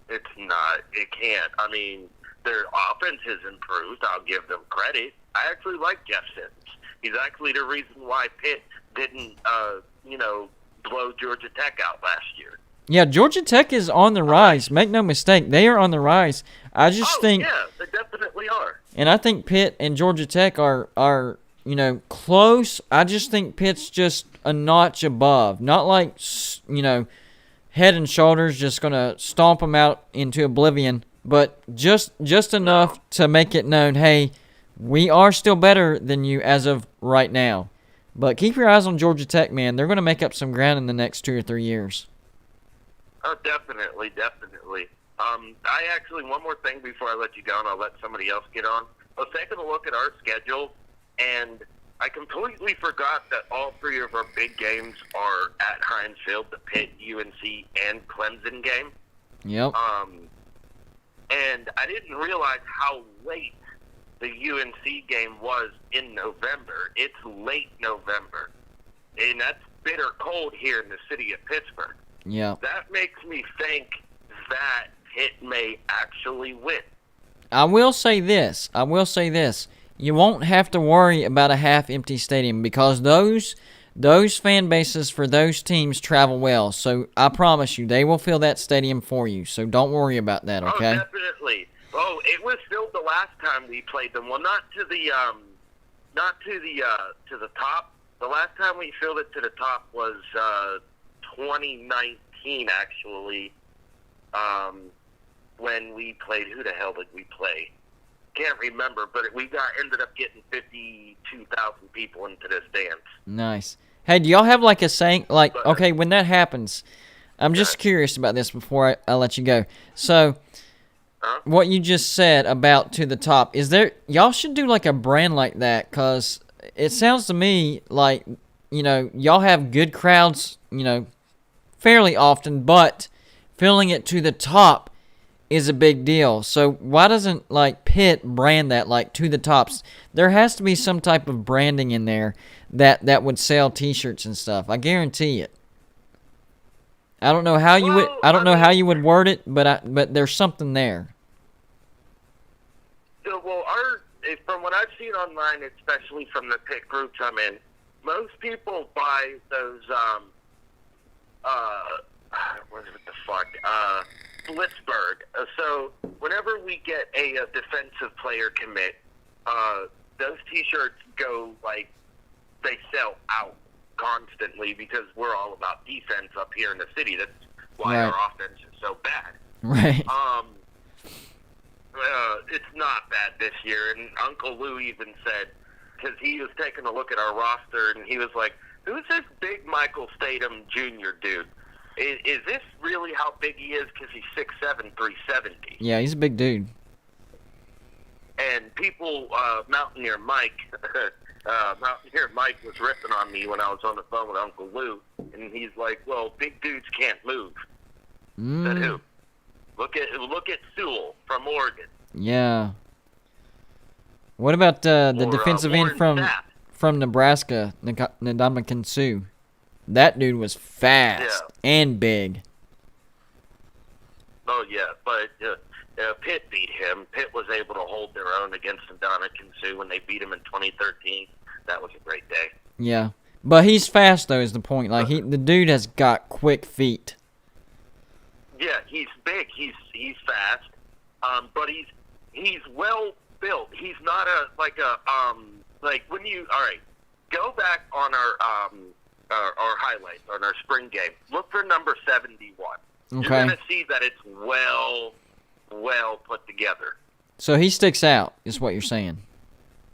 It's not. It can't. I mean, their offense has improved. I'll give them credit. I actually like Jeff Sims. He's actually the reason why Pitt didn't, blow Georgia Tech out last year. Yeah, Georgia Tech is on the rise. Make no mistake, they are on the rise. I just think, yeah, they definitely are. And I think Pitt and Georgia Tech are close. I just think Pitt's just a notch above. Not like, head and shoulders just gonna stomp them out into oblivion, but just enough to make it known, hey, we are still better than you as of right now. But keep your eyes on Georgia Tech, man. They're gonna make up some ground in the next 2 or 3 years. Oh, definitely. One more thing before I let you go, and I'll let somebody else get on. I was taking a look at our schedule, and I completely forgot that all 3 of our big games are at Heinz Field, the Pitt, UNC, and Clemson game. Yep. And I didn't realize how late the UNC game was in November. It's late November, and that's bitter cold here in the city of Pittsburgh. Yeah. That makes me think that Pitt may actually win. I will say this. You won't have to worry about a half-empty stadium, because those fan bases for those teams travel well. So I promise you, they will fill that stadium for you. So don't worry about that, okay? Oh, definitely. Oh, it was filled the last time we played them. Well, not to the top. The last time we filled it to the top was 2019, actually, when we played. Who the hell did we play? Can't remember, but we ended up getting 52,000 people into this dance. Nice. Hey, do y'all have like a saying, okay, when that happens, I'm just curious about this before I let you go. So, what you just said about to the top, y'all should do like a brand like that, because it sounds to me like, y'all have good crowds, fairly often, but filling it to the top is a big deal. So why doesn't Pitt brand that to the tops? There has to be some type of branding in there that would sell T-shirts and stuff. I guarantee it. I don't know how you would. I don't know how you would word it, but there's something there. Well, from what I've seen online, especially from the Pitt groups I'm in, most people buy those what the fuck? Blitzburg. So whenever we get a defensive player commit, those T-shirts go they sell out constantly, because we're all about defense up here in the city. That's why our offense is so bad. Right. It's not bad this year, and Uncle Lou even said, because he was taking a look at our roster, and he was like, "Who's this big Michael Statham Jr. dude? Is this really how big he is? Because he's 6'7", 370. Yeah, he's a big dude. And people, Mountaineer Mike was ripping on me when I was on the phone with Uncle Lou. And he's like, well, big dudes can't move. Mm. Said who? Look at Sewell from Oregon. Yeah. What about the defensive end Warren Sapp. from Nebraska, Ndamukong Suh? That dude was fast and big. Oh, yeah, but Pitt beat him. Pitt was able to hold their own against Ndamukong Suh when they beat him in 2013. That was a great day. Yeah. But he's fast, though, is the point. Like, the dude has got quick feet. Yeah, he's big. He's fast. But he's well built. He's not like when you, all right, go back on our highlights on our spring game. Look for number 71. Okay. You're going to see that it's well put together. So he sticks out, is what you're saying.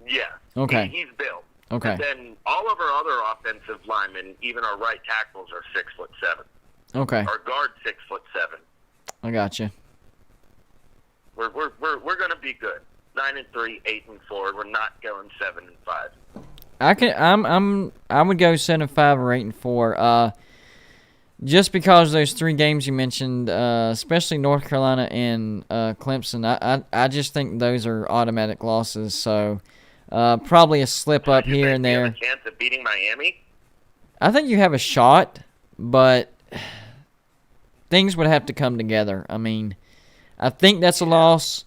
Yeah. Okay. He's built. Okay. And then all of our other offensive linemen, even our right tackles, are 6'7". Okay. Our guard 6'7". I got you. We're going to be good. 9-3, 8-4. We're not going 7-5. I would go 7-5 or 8-4. Just because those 3 games you mentioned, especially North Carolina and Clemson, I just think those are automatic losses. So probably a slip up here and there. You have a chance of beating Miami? I think you have a shot, but things would have to come together. I mean, I think that's a loss.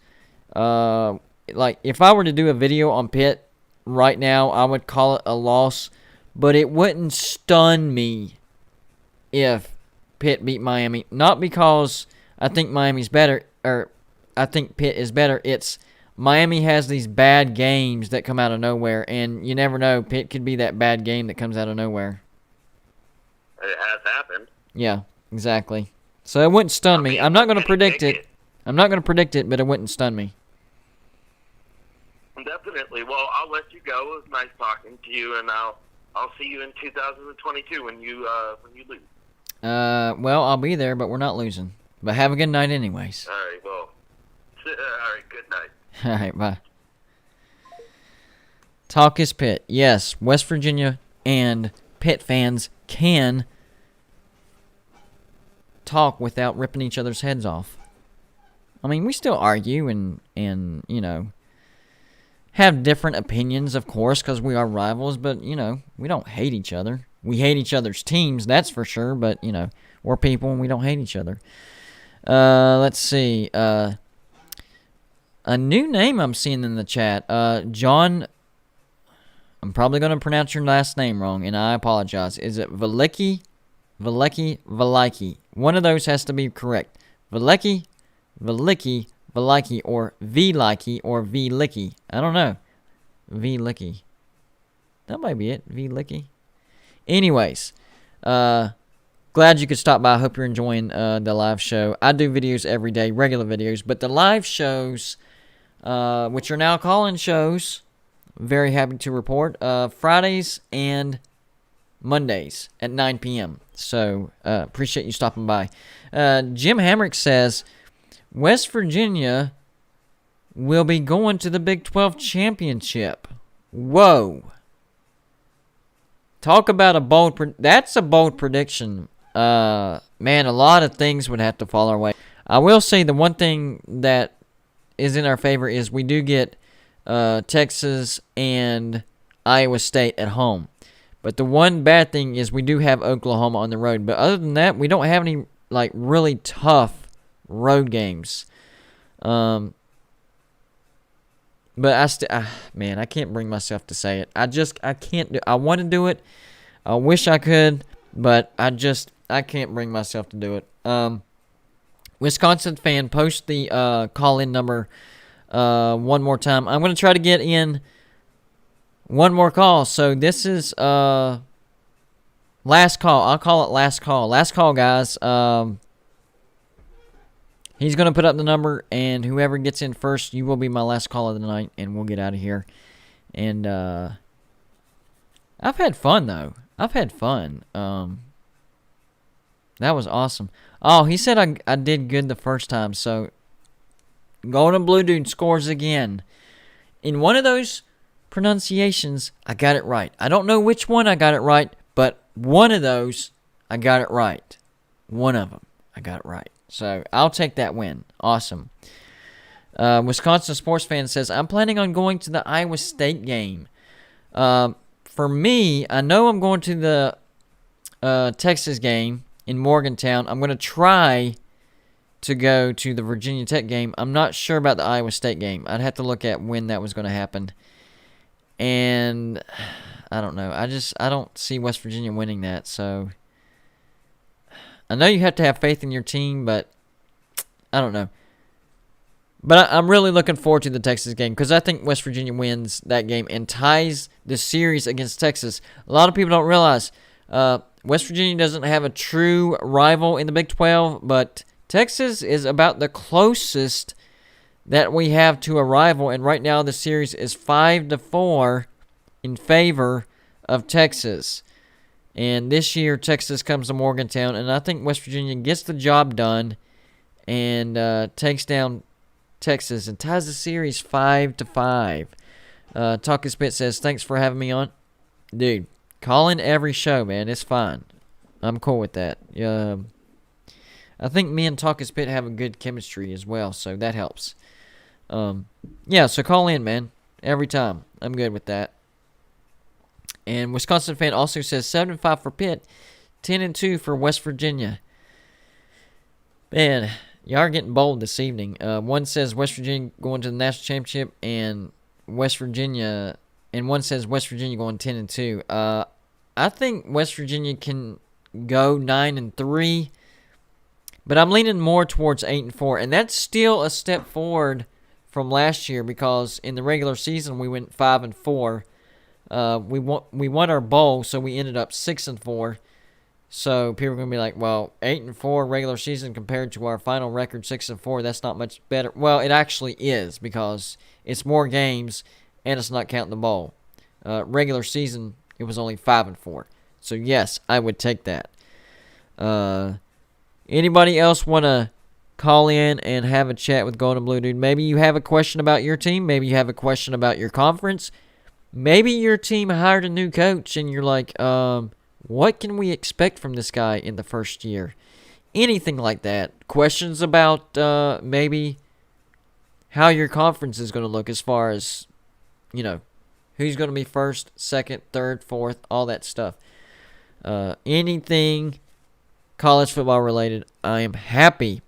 Like, if I were to do a video on Pitt right now, I would call it a loss, but it wouldn't stun me if Pitt beat Miami. Not because I think Miami's better, or I think Pitt is better. It's Miami has these bad games that come out of nowhere, and you never know. Pitt could be that bad game that comes out of nowhere. It has happened. Yeah, exactly. So it wouldn't stun me. I'm not going to predict it. I'm not going to predict it, but it wouldn't stun me. Definitely. Well, I'll let you go. It was nice talking to you, and I'll see you in 2022 when you lose. Well, I'll be there, but we're not losing. But have a good night anyways. All right, well. All right, good night. All right, bye. Talk is Pitt. Yes, West Virginia and Pitt fans can talk without ripping each other's heads off. I mean, we still argue and you know, have different opinions, of course, because we are rivals, but, you know, we don't hate each other. We hate each other's teams, that's for sure, but, you know, we're people and we don't hate each other. Let's see. A new name I'm seeing in the chat. John, I'm probably going to pronounce your last name wrong, and I apologize. Is it Velicki? Velicki. One of those has to be correct. Velicki, or V-Licky, or V-Licky. I don't know. V-Licky. That might be it. V-Licky. Anyways, glad you could stop by. I hope you're enjoying the live show. I do videos every day, regular videos, but the live shows, which are now call-in shows, very happy to report, Fridays and Mondays at 9 p.m. So, appreciate you stopping by. Jim Hamrick says, West Virginia will be going to the Big 12 championship. Whoa. Talk about a bold... That's a bold prediction. Man, a lot of things would have to fall our way. I will say the one thing that is in our favor is we do get Texas and Iowa State at home. But the one bad thing is we do have Oklahoma on the road. But other than that, we don't have any like really tough road games. But man, I can't bring myself to say it. I can't do. I want to do it. I wish I could, but I can't bring myself to do it. Wisconsin fan, post the call-in number one more time. I'm going to try to get in one more call. So this is last call. I'll call it last call. Last call, guys. He's going to put up the number, and whoever gets in first, you will be my last call of the night, and we'll get out of here. And I've had fun, though. I've had fun. That was awesome. Oh, he said I did good the first time, so Golden Blue Dude scores again. In one of those pronunciations, I got it right. I don't know which one I got it right, but one of those I got it right. One of them, I got it right. So I'll take that win. Awesome. Wisconsin sports fan says, I'm planning on going to the Iowa State game. For me, I know I'm going to the Texas game in Morgantown. I'm going to try to go to the Virginia Tech game. I'm not sure about the Iowa State game. I'd have to look at when that was going to happen. And I don't know. I don't see West Virginia winning that. So I know you have to have faith in your team, but I don't know. But I'm really looking forward to the Texas game because I think West Virginia wins that game and ties the series against Texas. A lot of people don't realize West Virginia doesn't have a true rival in the Big 12, but Texas is about the closest that we have to a rival, and right now the series is 5-4 in favor of Texas. And this year, Texas comes to Morgantown, and I think West Virginia gets the job done and takes down Texas and ties the series 5-5. Talking Spit says, thanks for having me on. Dude, call in every show, man. It's fine. I'm cool with that. I think me and Talking Spit have a good chemistry as well, so that helps. Yeah, so call in, man. Every time. I'm good with that. And Wisconsin fan also says 7-5 for Pitt, 10-2 for West Virginia. Man, y'all are getting bold this evening. One says West Virginia going to the national championship, and one says West Virginia going 10-2. I think West Virginia can go 9-3, but I'm leaning more towards 8-4, and that's still a step forward from last year because in the regular season we went 5-4. We won our bowl, so we ended up 6-4. So people are gonna be like, well, 8-4 regular season compared to our final record 6-4. That's not much better. Well, it actually is because it's more games and it's not counting the bowl. Regular season it was only 5-4. So yes, I would take that. Anybody else want to call in and have a chat with Golden Blue Dude? Maybe you have a question about your team. Maybe you have a question about your conference. Maybe your team hired a new coach and you're like, what can we expect from this guy in the first year? Anything like that. Questions about maybe how your conference is going to look as far as, who's going to be first, second, third, fourth, all that stuff. Anything college football related, I am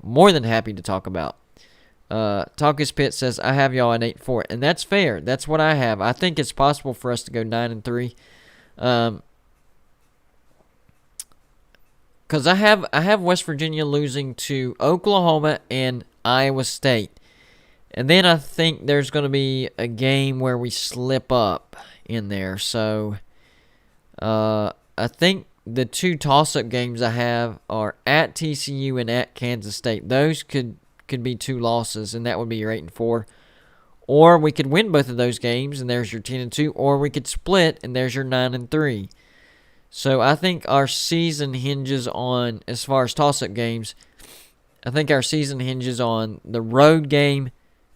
more than happy to talk about. Talkus Pitt says, I have y'all at 8-4, and that's fair. That's what I have. I think it's possible for us to go 9-3. Because I have West Virginia losing to Oklahoma and Iowa State. And then I think there's going to be a game where we slip up in there. So I think the two toss-up games I have are at TCU and at Kansas State. Those could be two losses, and that would be your 8-4. Or we could win both of those games, and there's your 10-2. Or we could split, and there's your 9-3. So I think our season hinges on, as far as toss-up games, I think our season hinges on the road game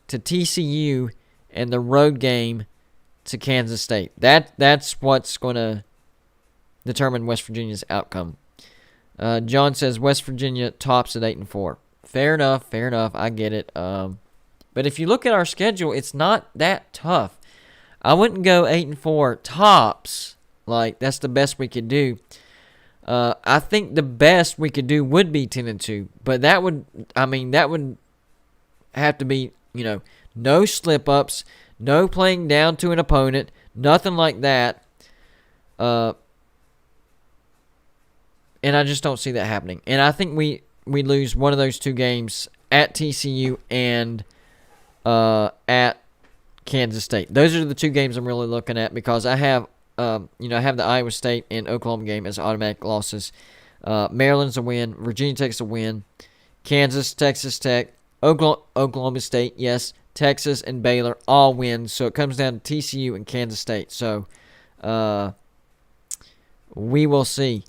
to TCU and the road game to Kansas State. That's what's going to determine West Virginia's outcome. John says West Virginia tops at 8-4. Fair enough. I get it. But if you look at our schedule, it's not that tough. I wouldn't go 8-4 tops. Like, that's the best we could do. I think the best we could do would be 10-2. But that would have to be, no slip-ups, no playing down to an opponent, nothing like that. And I just don't see that happening. And I think we lose one of those two games at TCU and at Kansas State. Those are the two games I'm really looking at because I have I have the Iowa State and Oklahoma game as automatic losses. Maryland's a win. Virginia Tech's a win. Kansas, Texas Tech, Oklahoma State, yes. Texas and Baylor all wins. So it comes down to TCU and Kansas State. So we will see.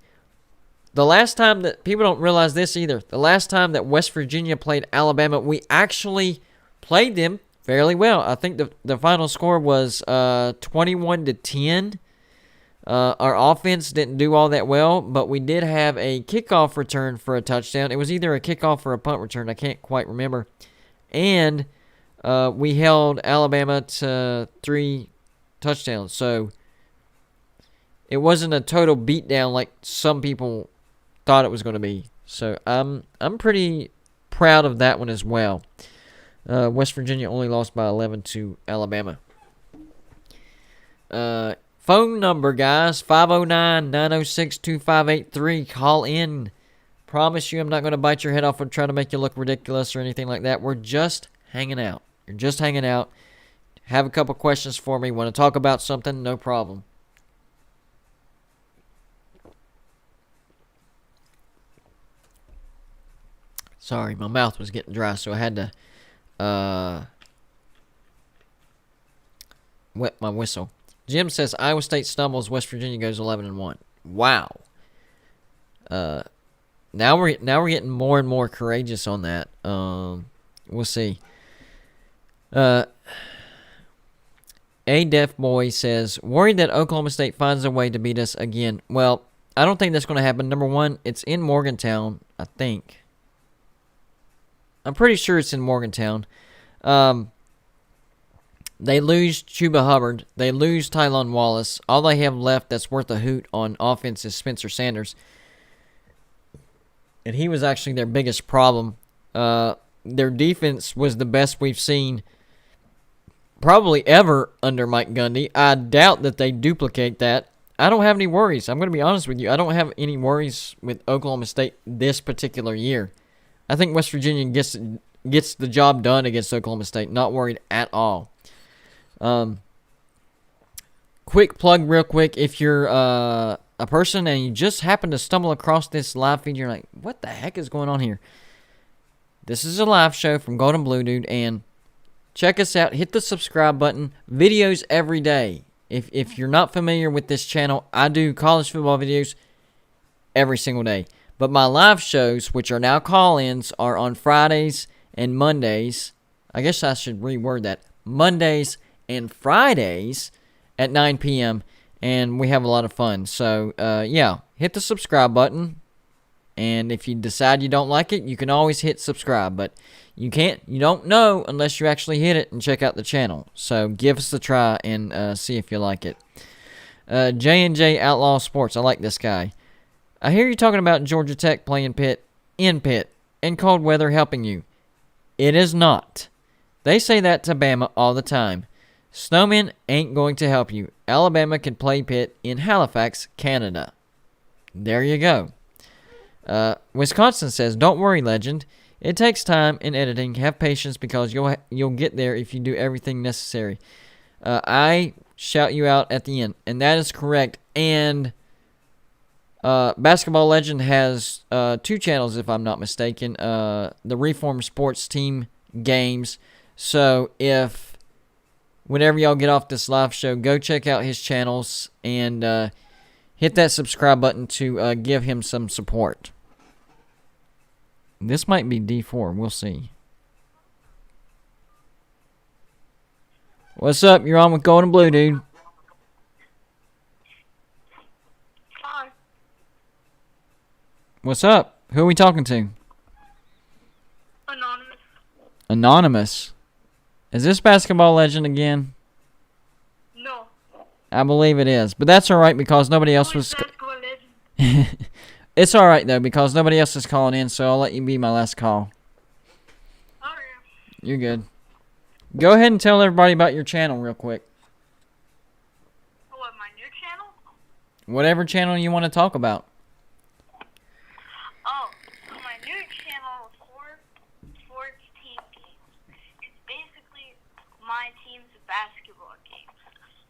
The last time that people don't realize this either, the last time that West Virginia played Alabama, we actually played them fairly well. I think the final score was 21-10. Our offense didn't do all that well, but we did have a kickoff return for a touchdown. It was either a kickoff or a punt return. I can't quite remember. And we held Alabama to 3 touchdowns. So it wasn't a total beatdown like some people thought it was going to be. So I'm pretty proud of that one as well. West Virginia only lost by 11 to Alabama. Phone number, guys, 509-906-2583. Call in. Promise you I'm not going to bite your head off and try to make you look ridiculous or anything like that. We're just hanging out. You're just hanging out. Have a couple questions for me. Want to talk about something? No problem. Sorry, my mouth was getting dry, so I had to wet my whistle. Jim says Iowa State stumbles, West Virginia goes 11-1. Wow. Now we're getting more and more courageous on that. We'll see. A Deaf Boy says, worried that Oklahoma State finds a way to beat us again. Well, I don't think that's going to happen. Number one, it's in Morgantown, I think. I'm pretty sure it's in Morgantown. They lose Chuba Hubbard. They lose Tylan Wallace. All they have left that's worth a hoot on offense is Spencer Sanders. And he was actually their biggest problem. Their defense was the best we've seen probably ever under Mike Gundy. I doubt that they duplicate that. I don't have any worries. I'm going to be honest with you. I don't have any worries with Oklahoma State this particular year. I think West Virginia gets the job done against Oklahoma State. Not worried at all. Quick plug real quick. If you're a person and you just happen to stumble across this live feed, you're like, what the heck is going on here? This is a live show from Golden Blue Dude, and check us out. Hit the subscribe button. Videos every day. If you're not familiar with this channel, I do college football videos every single day. But my live shows, which are now call-ins, are on Fridays and Mondays. I guess I should reword that. Mondays and Fridays at 9 p.m. And we have a lot of fun. So, yeah, hit the subscribe button. And if you decide you don't like it, you can always hit subscribe. But you don't know unless you actually hit it and check out the channel. So give us a try and see if you like it. J&J Outlaw Sports. I like this guy. I hear you talking about Georgia Tech playing Pitt in Pitt and cold weather helping you. It is not. They say that to Bama all the time. Snowmen ain't going to help you. Alabama can play Pitt in Halifax, Canada. There you go. Wisconsin says, don't worry, legend. It takes time in editing. Have patience because you'll get there if you do everything necessary. I shout you out at the end. And that is correct. And Basketball Legend has 2 channels, if I'm not mistaken. The Reform Sports Team games. So if whenever y'all get off this live show, go check out his channels and hit that subscribe button to give him some support. This might be D4. We'll see. What's up? You're on with Golden Blue, dude. Hi. What's up? Who are we talking to? Anonymous. Anonymous. Is this Basketball Legend again? No. I believe it is. But that's alright because nobody else was... Basketball Legend. It's alright, though, because nobody else is calling in, so I'll let you be my last call. Alright. You're good. Go ahead and tell everybody about your channel real quick. What, my new channel? Whatever channel you want to talk about. Oh, my new channel for sports team games. It's basically my team's basketball games.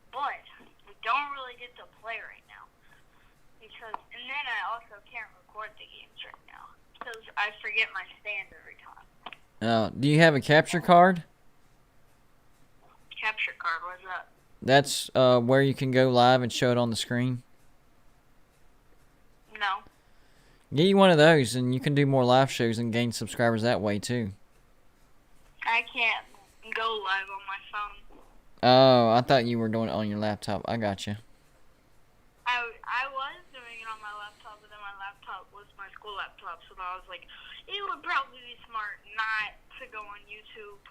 But we don't really get to play right now. And then I also can't record the games right now. Because I forget my stand every time. Do you have a capture card? Capture card, what's that? That's where you can go live and show it on the screen. No. Get you one of those, and you can do more live shows and gain subscribers that way, too. I can't go live on my phone. Oh, I thought you were doing it on your laptop. I got you. I Cup, so I was like, it would probably be smart not to go on YouTube,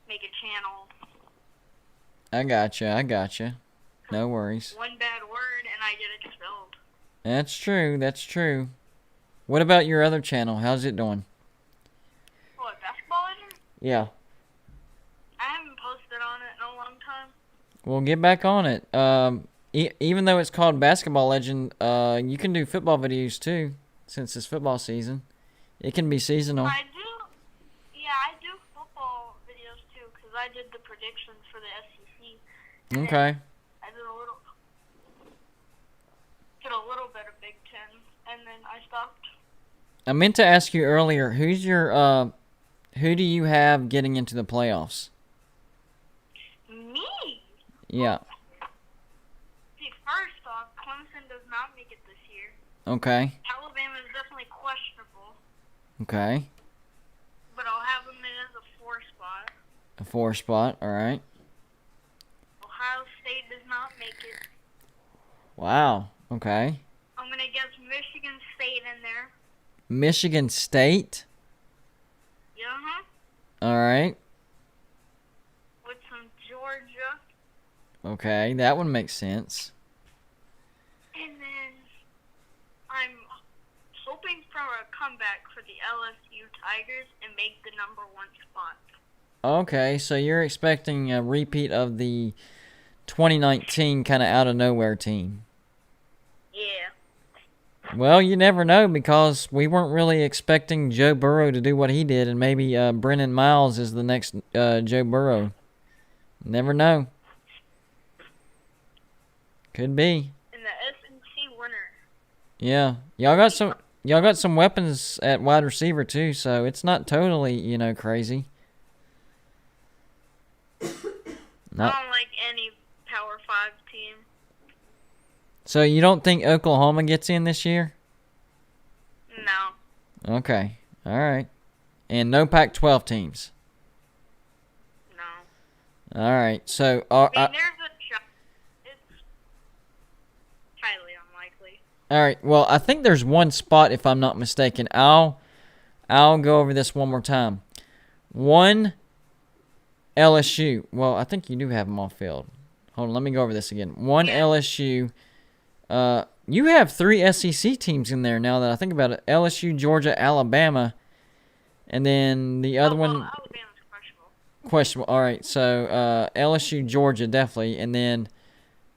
make a channel. I gotcha. No worries. One bad word and I get expelled. That's true. What about your other channel? How's it doing? What, Basketball Legend? Yeah. I haven't posted on it in a long time. Well, get back on it. Even though it's called Basketball Legend, you can do football videos too, since it's football season. It can be seasonal. I do football videos too, because I did the predictions for the SEC. Okay. I did a little bit of Big Ten, and then I stopped. I meant to ask you earlier, who do you have getting into the playoffs? Me? Yeah. See, first off, Clemson does not make it this year. Okay. Alabama is definitely questionable, Okay. but I'll have them in as a 4 spot. A 4 spot, alright. Ohio State does not make it. Wow. Okay. I'm going to guess Michigan State in there. Michigan State? Yeah, Alright. with some Georgia. Okay, that one makes sense. And then I'm hoping for a comeback for the LSU Tigers and make the number 1 spot. Okay, so you're expecting a repeat of the 2019 kind of out of nowhere team. Yeah. Well, you never know, because we weren't really expecting Joe Burrow to do what he did, and maybe Brennan Miles is the next Joe Burrow. Never know. Could be. And the SEC winner. Yeah, y'all got some weapons at wide receiver too, so it's not totally crazy. I Not. don't like any Power 5 team. So you don't think Oklahoma gets in this year? No. Okay, all right. And no Pac-12 teams. No. All right, so I mean, there's a shot. It's highly unlikely. all right. Well, I think there's one spot, if I'm not mistaken. I'll go over this one more time. One LSU. Well, I think you do have them off field. Hold on, let me go over this again. One LSU. You have 3 SEC teams in there now that I think about it. LSU, Georgia, Alabama, and then the other one. Alabama's questionable. Questionable. All right, so LSU, Georgia, definitely, and then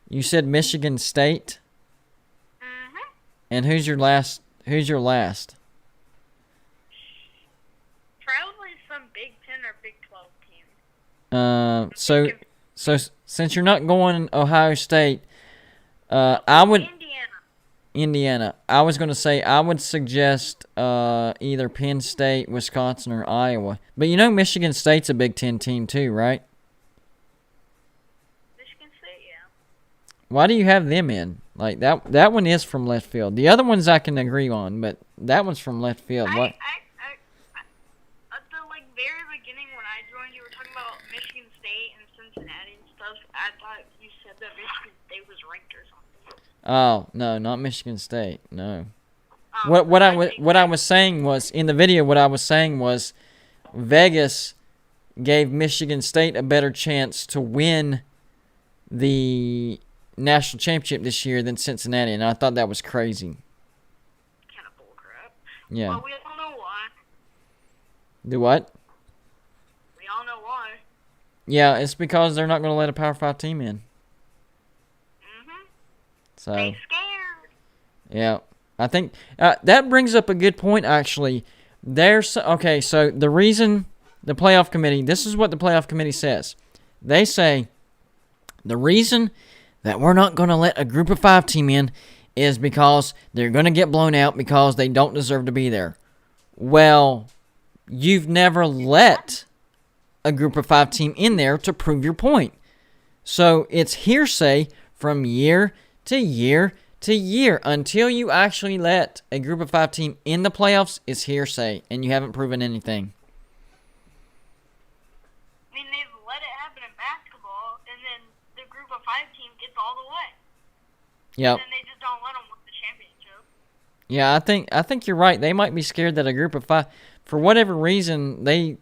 you said Michigan State. Mm-hmm. And who's your last? Probably some Big 10 or Big 12 team. So since you're not going Ohio State, I would. Indiana. I was going to say I would suggest either Penn State, Wisconsin, or Iowa. But Michigan State's a Big Ten team too, right? Michigan State, yeah. Why do you have them in? Like that one is from left field. The other ones I can agree on, but that one's from left field. What? At the very beginning when I joined, you were talking about Michigan State and Cincinnati and stuff. I thought you said that Michigan State was ranked or something. Oh no, not Michigan State. No. What I was saying was in the video. What I was saying was Vegas gave Michigan State a better chance to win the national championship this year than Cincinnati, and I thought that was crazy. Kind of bullcrap. Yeah. Well, we all know why. Do what? We all know why. Yeah, it's because they're not going to let a Power 5 team in. Mm-hmm. So. They scared. Yeah, I think that brings up a good point, actually. Okay, so the reason the playoff committee, this is what the playoff committee says. They say the reason that we're not going to let a group of 5 team in is because they're going to get blown out because they don't deserve to be there. Well, you've never let a group of 5 team in there to prove your point. So it's hearsay from year to year to year. Until you actually let a group of 5 team in the playoffs, it's hearsay, and you haven't proven anything. I mean, they've let it happen in basketball, and then the group of 5 team gets all the way. Yep. And then they just don't let them win the championship. Yeah, I think you're right. They might be scared that a group of 5, for whatever reason, they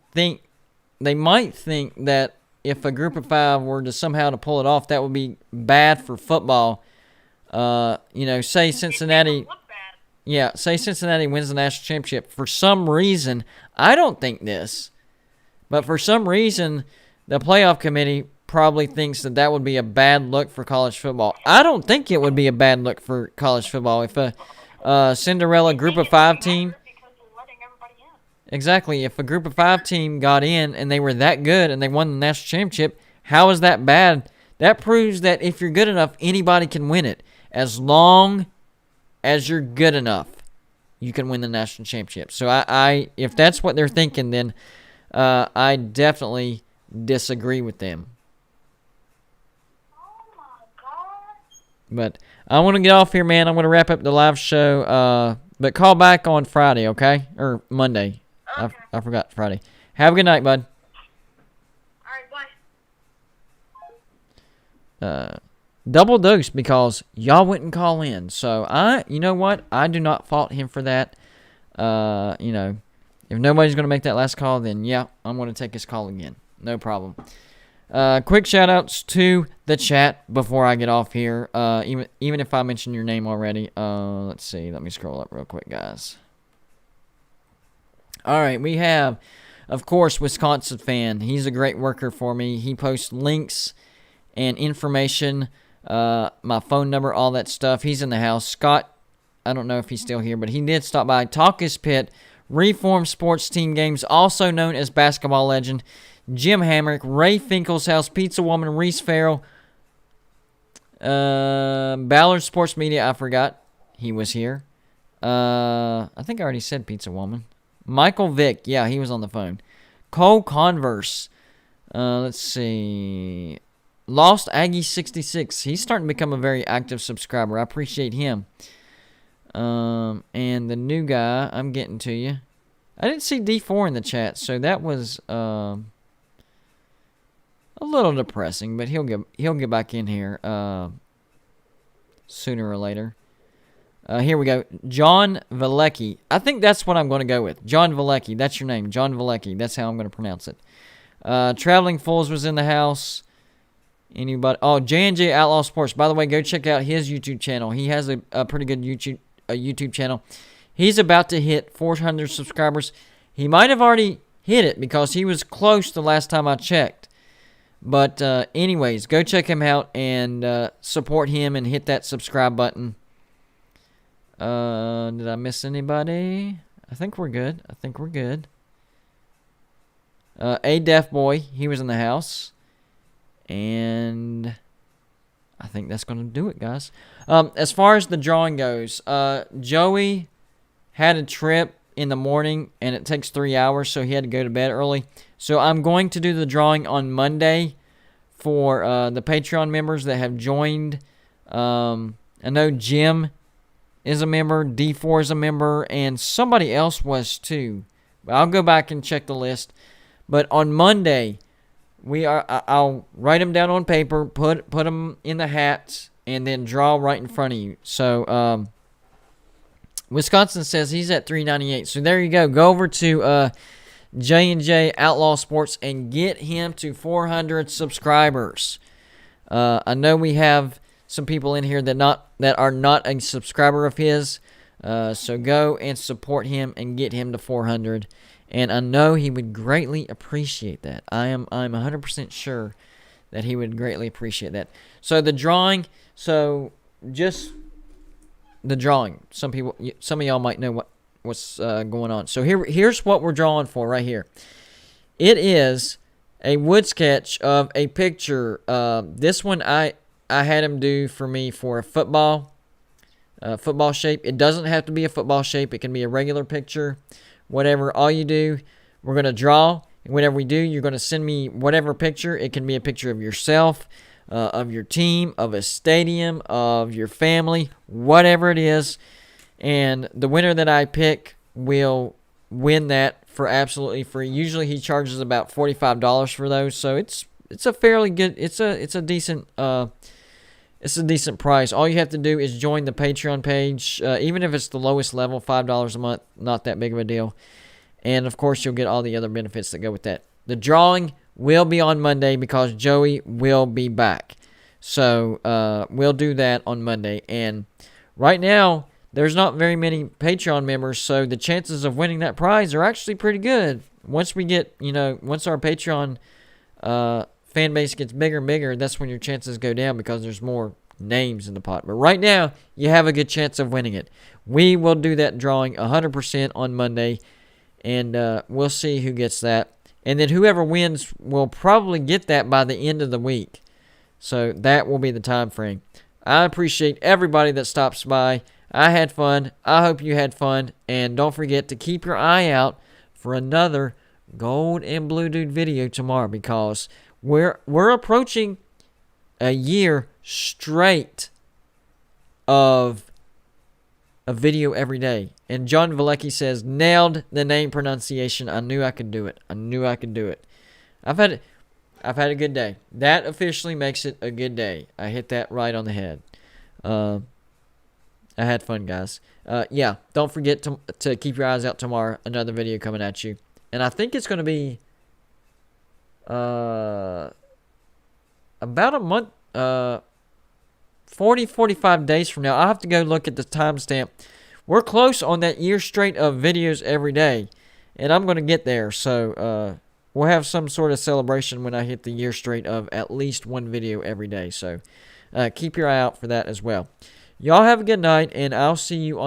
might think that if a group of 5 were to somehow to pull it off, that would be bad for football. Say Cincinnati. Yeah, say Cincinnati wins the national championship. For some reason, I don't think this, but for some reason, the playoff committee probably thinks that would be a bad look for college football. I don't think it would be a bad look for college football if a Cinderella group of 5 team. Exactly. If a group of 5 team got in and they were that good and they won the national championship, how is that bad? That proves that if you're good enough, anybody can win it. As long as you're good enough, you can win the national championship. So I if that's what they're thinking, then I definitely disagree with them. Oh my God. But I want to get off here, man. I'm going to wrap up the live show. But call back on Friday, okay? Or Monday. Okay. I forgot Friday. Have a good night, bud. All right, bye. Double dose because y'all wouldn't call in. So you know what? I do not fault him for that. If nobody's going to make that last call, then yeah, I'm going to take his call again. No problem. Quick shout outs to the chat before I get off here. Even if I mentioned your name already. Let's see. Let me scroll up real quick, guys. All right, we have, of course, Wisconsin Fan. He's a great worker for me. He posts links and information, my phone number, all that stuff. He's in the house. Scott, I don't know if he's still here, but he did stop by. Talk His Pit, Reform Sports Team Games, also known as Basketball Legend, Jim Hamrick, Ray Finkel's House, Pizza Woman, Reese Farrell, Ballard Sports Media, I forgot he was here. I think I already said Pizza Woman. Michael Vick, yeah, he was on the phone. Cole Converse, let's see. Lost Aggie 66, he's starting to become a very active subscriber. I appreciate him. And the new guy, I'm getting to you. I didn't see D4 in the chat, so that was a little depressing, but he'll get back in here sooner or later. Here we go. John Valecki. I think that's what I'm going to go with. John Valecki. That's your name. John Valecki. That's how I'm going to pronounce it. Traveling Fools was in the house. Anybody? Oh, J&J Outlaw Sports. By the way, go check out his YouTube channel. He has a pretty good YouTube channel. He's about to hit 400 subscribers. He might have already hit it because he was close the last time I checked. But anyways, go check him out and support him and hit that subscribe button. Did I miss anybody? I think we're good. A Deaf Boy, he was in the house. And I think that's going to do it, guys. As far as the drawing goes, Joey had a trip in the morning, and it takes 3 hours, so he had to go to bed early. So I'm going to do the drawing on Monday for the Patreon members that have joined. I know Jim is a member, D4 is a member, and somebody else was too. But I'll go back and check the list. But on Monday, I'll write them down on paper, put them in the hats, and then draw right in front of you. So Wisconsin says he's at 398. So there you go. Go over to J&J Outlaw Sports and get him to 400 subscribers. I know we have some people in here that are not a subscriber of his. So go and support him and get him to 400. And I know he would greatly appreciate that. I'm 100% sure that he would greatly appreciate that. So the drawing, just the drawing. Some of y'all might know what's going on. So here's what we're drawing for right here. It is a wood sketch of a picture. This one I had him do for me for a football shape. It doesn't have to be a football shape. It can be a regular picture. Whatever, all you do, we're going to draw. And whatever we do, you're going to send me whatever picture. It can be a picture of yourself, of your team, of a stadium, of your family, whatever it is. And the winner that I pick will win that for absolutely free. Usually he charges about $45 for those. So it's a fairly good, it's a decent it's a decent price. All you have to do is join the Patreon page, even if it's the lowest level, $5 a month, not that big of a deal. And, of course, you'll get all the other benefits that go with that. The drawing will be on Monday because Joey will be back. So, we'll do that on Monday. And right now, there's not very many Patreon members, so the chances of winning that prize are actually pretty good. Once we get, once our Patreon fan base gets bigger and bigger, that's when your chances go down because there's more names in the pot. But right now, you have a good chance of winning it. We will do that drawing 100% on Monday, and we'll see who gets that. And then whoever wins will probably get that by the end of the week. So that will be the time frame. I appreciate everybody that stops by. I had fun. I hope you had fun. And don't forget to keep your eye out for another Gold and Blue Dude video tomorrow because we're approaching a year straight of a video every day. And John Valecki says, nailed the name pronunciation. I knew I could do it. I've had a good day. That officially makes it a good day. I hit that right on the head. I had fun, guys. Yeah, don't forget to keep your eyes out tomorrow. Another video coming at you. And I think it's going to be about a month, 45 days from now. I'll have to go look at the timestamp. We're close on that year straight of videos every day. And I'm going to get there. So we'll have some sort of celebration when I hit the year straight of at least one video every day. So keep your eye out for that as well. Y'all have a good night, and I'll see you on the